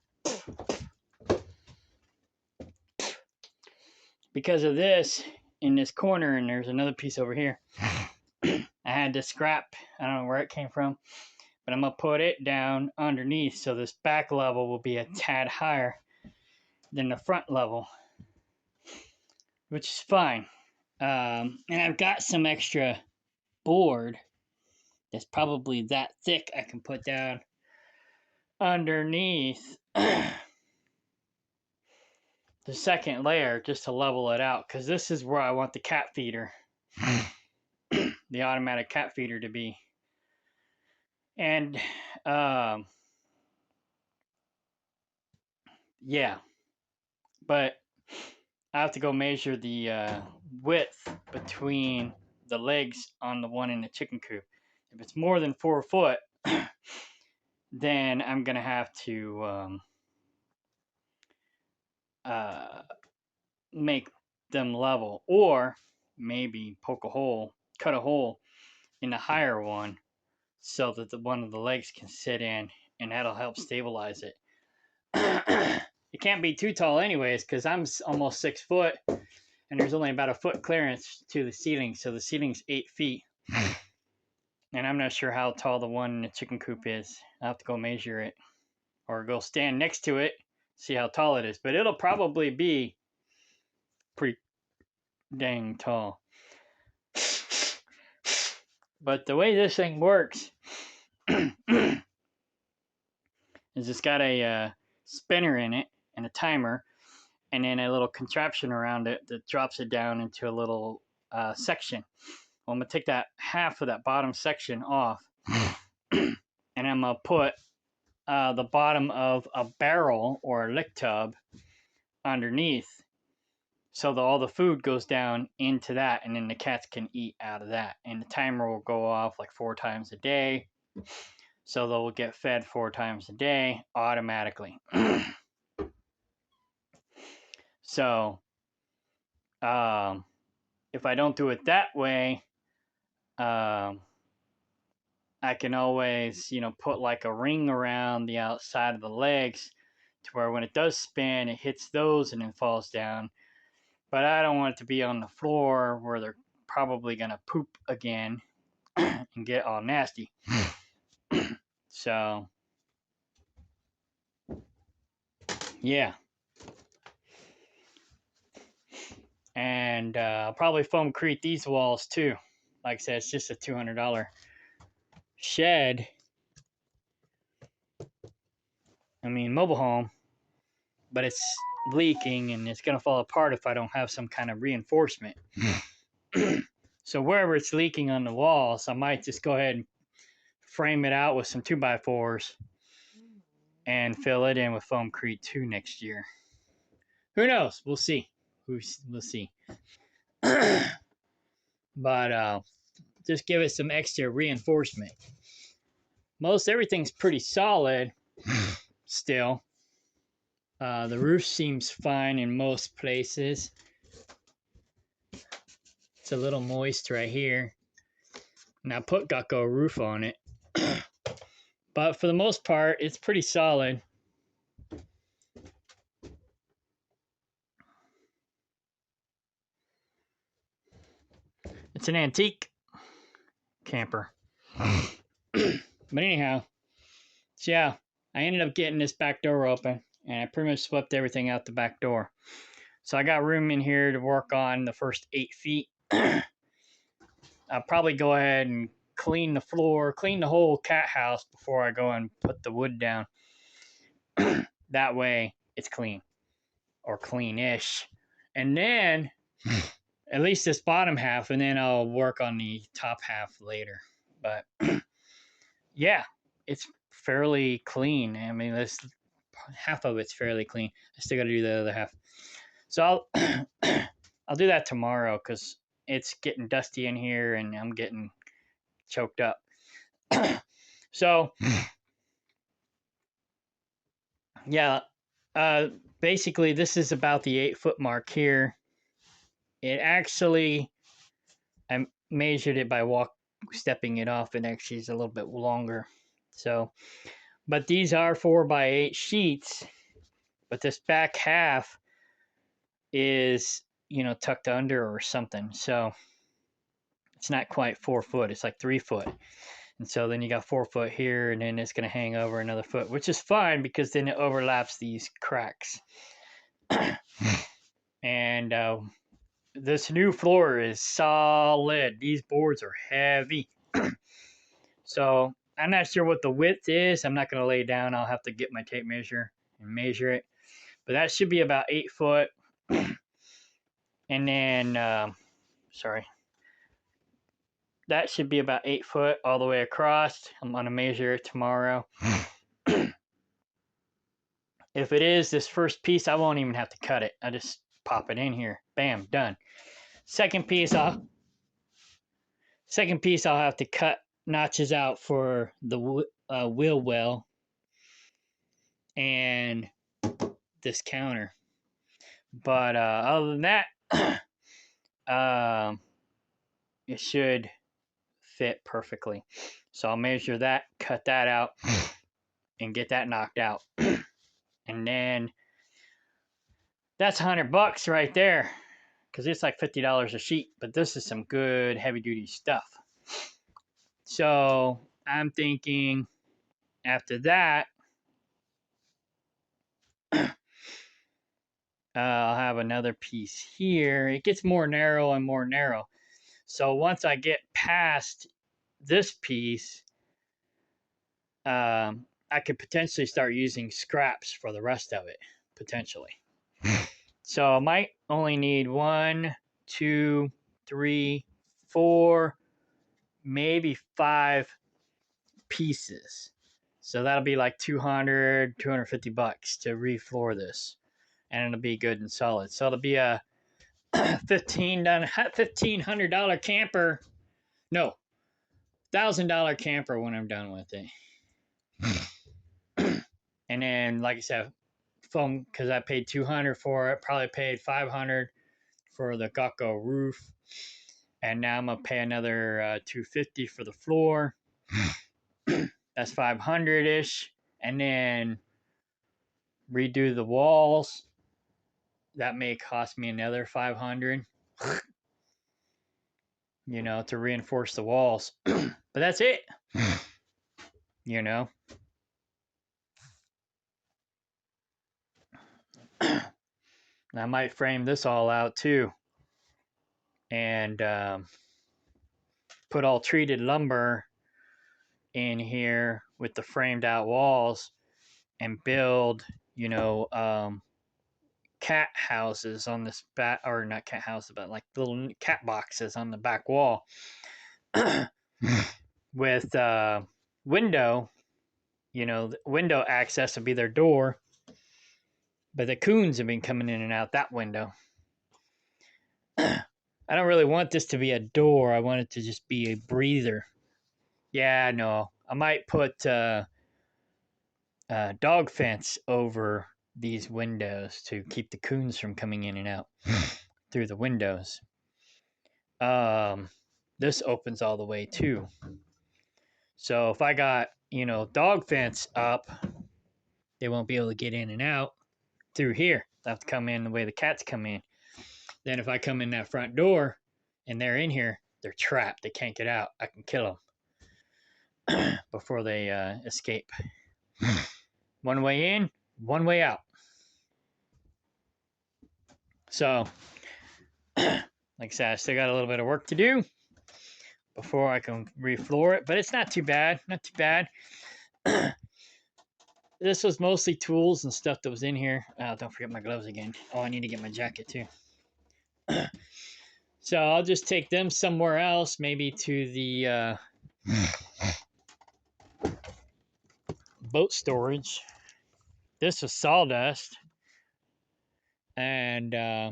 Because of this, in this corner, and there's another piece over here, I had to scrap. I don't know where it came from, but I'm going to put it down underneath, so this back level will be a tad higher than the front level, which is fine. And I've got some extra board that's probably that thick I can put down underneath the second layer just to level it out, because this is where I want the cat feeder, the automatic cat feeder to be. And yeah, but I have to go measure the width between the legs on the one in the chicken coop. If it's more than 4 foot, then I'm gonna have to make them level, or maybe poke a hole, cut a hole in the higher one, so that the one of the legs can sit in, and that'll help stabilize it. It can't be too tall anyways, because I'm almost 6 foot, and there's only about a foot clearance to the ceiling, so the ceiling's 8 feet. And I'm not sure how tall the one in the chicken coop is. I'll have to go measure it, or go stand next to it, see how tall it is. But it'll probably be pretty dang tall. But the way this thing works is it's got a spinner in it and a timer, and then a little contraption around it that drops it down into a little section. Well, I'm going to take that half of that bottom section off, and I'm going to put the bottom of a barrel or a lick tub underneath, so that all the food goes down into that, and then the cats can eat out of that. And the timer will go off like 4 times a day, so they'll get fed 4 times a day automatically. So if I don't do it that way, I can always, put like a ring around the outside of the legs, to where when it does spin, it hits those and then falls down. But I don't want it to be on the floor where they're probably going to poop again and get all nasty. So, yeah. And I'll probably foamcrete these walls too. Like I said, it's just a $200 shed. I mean, mobile home. But it's leaking, and it's going to fall apart if I don't have some kind of reinforcement. So wherever it's leaking on the walls, I might just go ahead and frame it out with some 2x4s and fill it in with foamcrete too next year. Who knows? We'll see. We'll see. But just give it some extra reinforcement. Most everything's pretty solid still. The roof seems fine in most places. It's a little moist right here. And I put Gecko roof on it. But for the most part, it's pretty solid. It's an antique camper. But anyhow, so yeah, I ended up getting this back door open, and I pretty much swept everything out the back door. So I got room in here to work on the first 8 feet. I'll probably go ahead and clean the floor, clean the whole cat house before I go and put the wood down. That way it's clean, or clean-ish. And then at least this bottom half, and then I'll work on the top half later. But yeah, it's fairly clean. I mean, this half of it's fairly clean. I still got to do the other half. So I'll do that tomorrow, because it's getting dusty in here and I'm getting choked up. So yeah, basically this is about the 8 foot mark here. It actually, I measured it by stepping it off, and actually is a little bit longer. So, but these are 4x8 sheets, but this back half is, tucked under or something. So it's not quite 4 foot. It's like 3 foot. And so then you got 4 foot here, and then it's going to hang over another foot, which is fine, because then it overlaps these cracks. And this new floor is solid. These boards are heavy. So I'm not sure what the width is. I'm not going to lay it down. I'll have to get my tape measure and measure it. But that should be about 8 foot. And then, sorry, that should be about 8 foot all the way across. I'm going to measure it tomorrow. If it is this first piece, I won't even have to cut it. I just pop it in here. Bam, done. Second piece, I'll have to cut notches out for the wheel well and this counter. But other than that, it should fit perfectly. So I'll measure that, cut that out, and get that knocked out. And then that's $100 right there, because it's like $50 a sheet. But this is some good heavy duty stuff. So I'm thinking after that, I'll have another piece here. It gets more narrow and more narrow. So once I get past this piece, I could potentially start using scraps for the rest of it, potentially. So I might only need 1, 2, 3, 4, maybe 5 pieces. So that'll be like $200, $250 to refloor this. And it'll be good and solid. So it'll be a $1,500 camper. No, $1,000 camper when I'm done with it. And then, like I said, foam, because I paid $200 for it. Probably paid $500 for the Gocko roof. And now I'm gonna pay another $250 for the floor. That's $500-ish. And then redo the walls. That may cost me another $500. You know, to reinforce the walls. But that's it. You know. I might frame this all out too. And put all treated lumber in here with the framed out walls and build, you know, cat houses on this back, or not cat houses, but like little cat boxes on the back wall with window, you know, the window access would be their door, but the coons have been coming in and out that window. I don't really want this to be a door. I want it to just be a breather. Yeah, no, I might put dog fence over these windows to keep the coons from coming in and out through the windows. This opens all the way too. So if I got, you know, dog fence up, they won't be able to get in and out through here. They have to come in the way the cats come in. Then if I come in that front door and they're in here, they're trapped. They can't get out. I can kill them before they escape. One way in, one way out. So, like I said, I still got a little bit of work to do before I can refloor it, but it's not too bad. Not too bad. This was mostly tools and stuff that was in here. Oh, don't forget my gloves again. Oh, I need to get my jacket too. So I'll just take them somewhere else, maybe to the boat storage. This was sawdust. And yeah,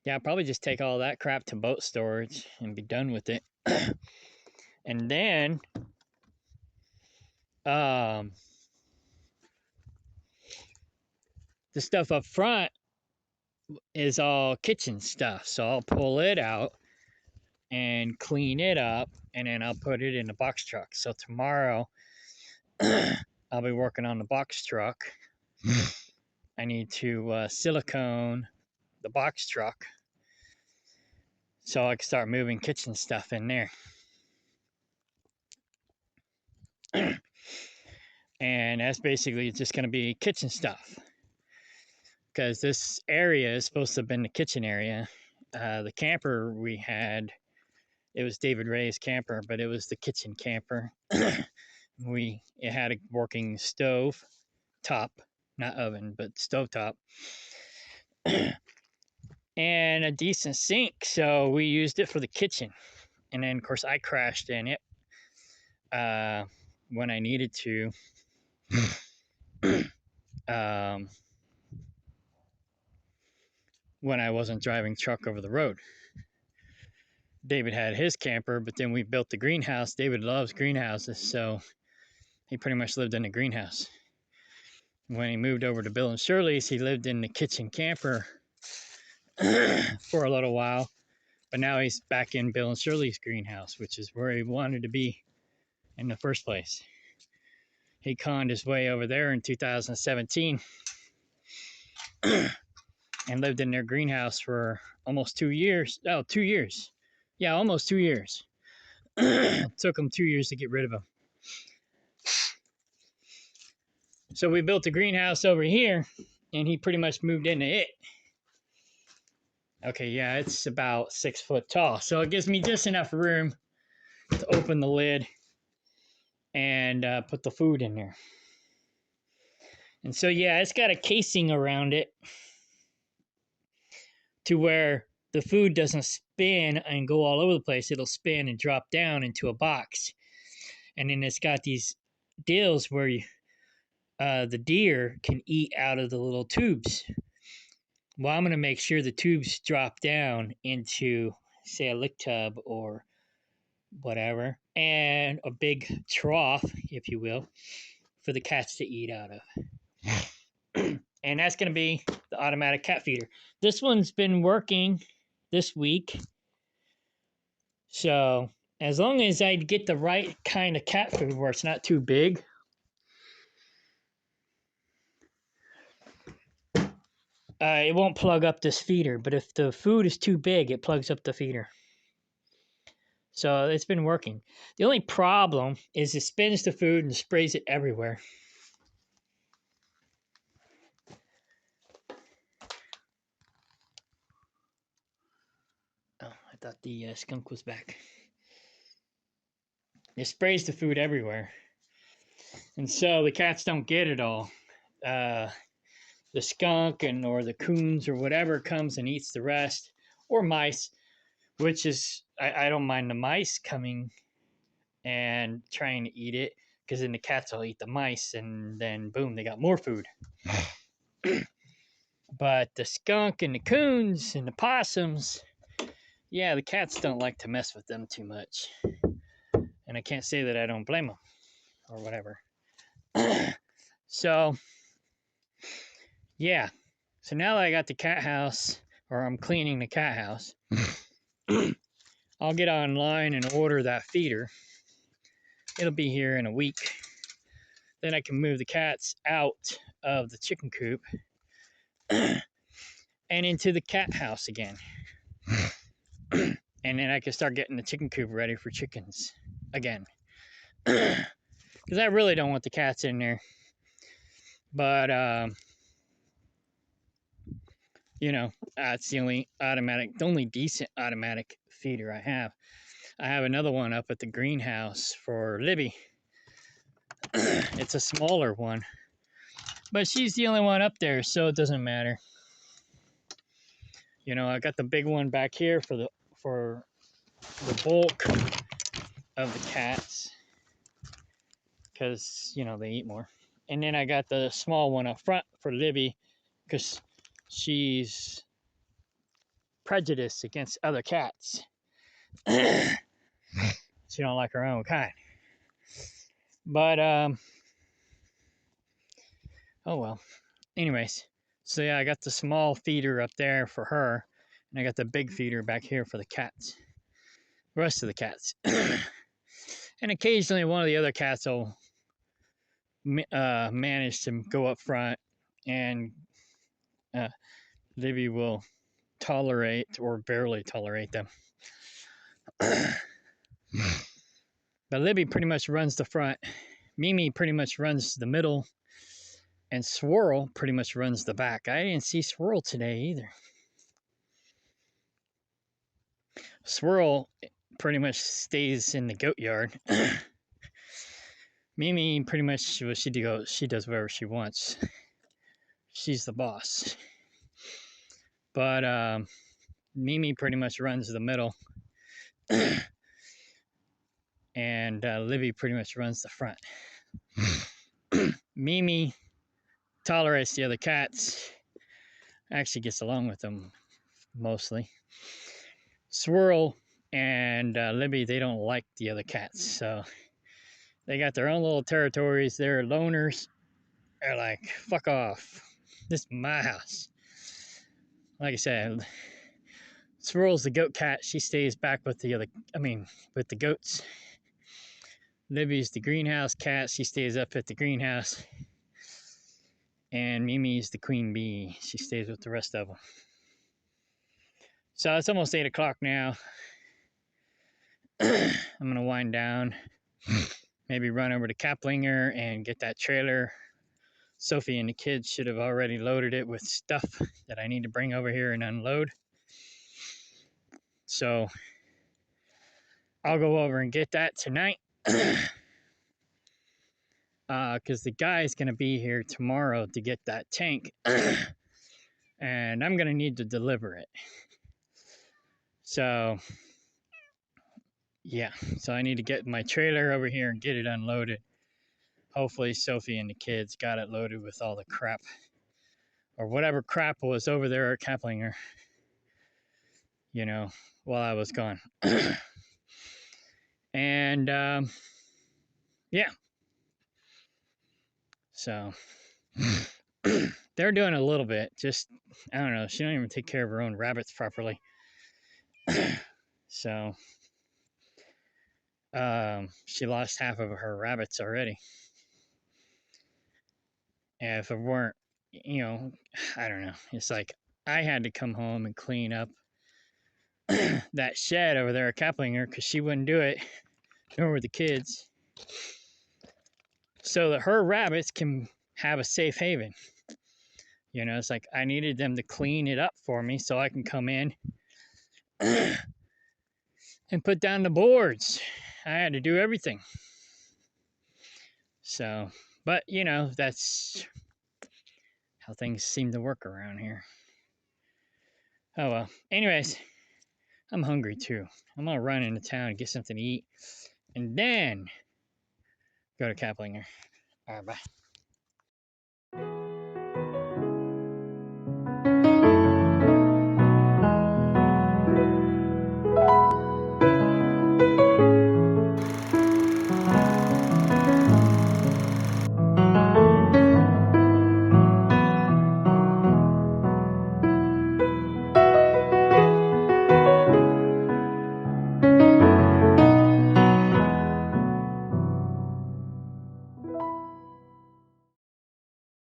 I'll probably just take all that crap to boat storage and be done with it. And then the stuff up front is all kitchen stuff. So I'll pull it out and clean it up, and then I'll put it in the box truck. So tomorrow I'll be working on the box truck. I need to silicone the box truck so I can start moving kitchen stuff in there. And that's basically just going to be kitchen stuff, because this area is supposed to have been the kitchen area. The camper we had, it was David Ray's camper, but it was the kitchen camper. It had a working stove top, not oven, but stove top, and a decent sink. So we used it for the kitchen. And then, of course, I crashed in it when I needed to. When I wasn't driving truck over the road. David had his camper, but then we built the greenhouse. David loves greenhouses, so he pretty much lived in a greenhouse. When he moved over to Bill and Shirley's, he lived in the kitchen camper for a little while, but now he's back in Bill and Shirley's greenhouse, which is where he wanted to be in the first place. He conned his way over there in 2017 and lived in their greenhouse for almost 2 years. Oh, 2 years. Yeah, almost 2 years. It took him 2 years to get rid of him. So we built a greenhouse over here, and he pretty much moved into it. Okay, yeah, it's about 6 foot tall. So it gives me just enough room to open the lid and put the food in there. And so, yeah, it's got a casing around it to where the food doesn't spin and go all over the place. It'll spin and drop down into a box. And then it's got these deals where the deer can eat out of the little tubes. Well, I'm going to make sure the tubes drop down into, say, a lick tub or whatever, and a big trough, if you will, for the cats to eat out of. And that's going to be the automatic cat feeder. This one's been working this week. So as long as I get the right kind of cat food where it's not too big, it won't plug up this feeder. But if the food is too big, it plugs up the feeder. So it's been working. The only problem is it spins the food and sprays it everywhere. Oh, I thought the skunk was back. It sprays the food everywhere. And so the cats don't get it all. The skunk or the coons or whatever comes and eats the rest. Or mice, which is, I don't mind the mice coming and trying to eat it, because then the cats will eat the mice and then boom, they got more food. But the skunk and the coons and the possums, yeah, the cats don't like to mess with them too much. And I can't say that I don't blame them or whatever. So, yeah. So now that I got the cat house, or I'm cleaning the cat house, I'll get online and order that feeder. It'll be here in a week. Then I can move the cats out of the chicken coop and into the cat house again. And then I can start getting the chicken coop ready for chickens again. Because I really don't want the cats in there. But, you know, it's the only decent automatic feeder I have. I have another one up at the greenhouse for Libby. It's a smaller one. But she's the only one up there, so it doesn't matter. You know, I got the big one back here for the bulk of the cats, because, you know, they eat more. And then I got the small one up front for Libby, because she's prejudiced against other cats. She don't like her own kind. But, oh well. Anyways, so yeah, I got the small feeder up there for her, and I got the big feeder back here for the cats. The rest of the cats. And occasionally one of the other cats will manage to go up front, and Libby will tolerate or barely tolerate them. But Libby pretty much runs the front. Mimi pretty much runs the middle. And Swirl pretty much runs the back. I didn't see Swirl today either. Swirl pretty much stays in the goat yard. Mimi pretty much, well, she does whatever she wants. She's the boss. But Mimi pretty much runs the middle, and Livy pretty much runs the front. Mimi tolerates the other cats, actually gets along with them mostly. Swirl and Libby, they don't like the other cats, so they got their own little territories. They're loners. They're like, fuck off. This is my house. Like I said, Swirl's the goat cat. She stays back with with the goats. Libby's the greenhouse cat. She stays up at the greenhouse. And Mimi's the queen bee. She stays with the rest of them. So it's almost 8 o'clock now. I'm going to wind down. Maybe run over to Kaplinger and get that trailer. Sophie and the kids should have already loaded it with stuff that I need to bring over here and unload. So I'll go over and get that tonight. Because the guy's going to be here tomorrow to get that tank. And I'm going to need to deliver it. So, yeah. So I need to get my trailer over here and get it unloaded. Hopefully Sophie and the kids got it loaded with all the crap. Or whatever crap was over there at Kaplinger. You know, while I was gone. And, yeah. So, they're doing a little bit. Just, I don't know. She don't even take care of her own rabbits properly. So, she lost half of her rabbits already. And if it weren't, you know, I don't know. It's like I had to come home and clean up that shed over there at Kaplinger because she wouldn't do it, nor were the kids, so that her rabbits can have a safe haven. You know, it's like I needed them to clean it up for me so I can come in and put down the boards. I had to do everything. So, but you know, that's how things seem to work around here. Oh well. Anyways, I'm hungry too. I'm gonna run into town and get something to eat, and then go to Kaplinger. All right, bye.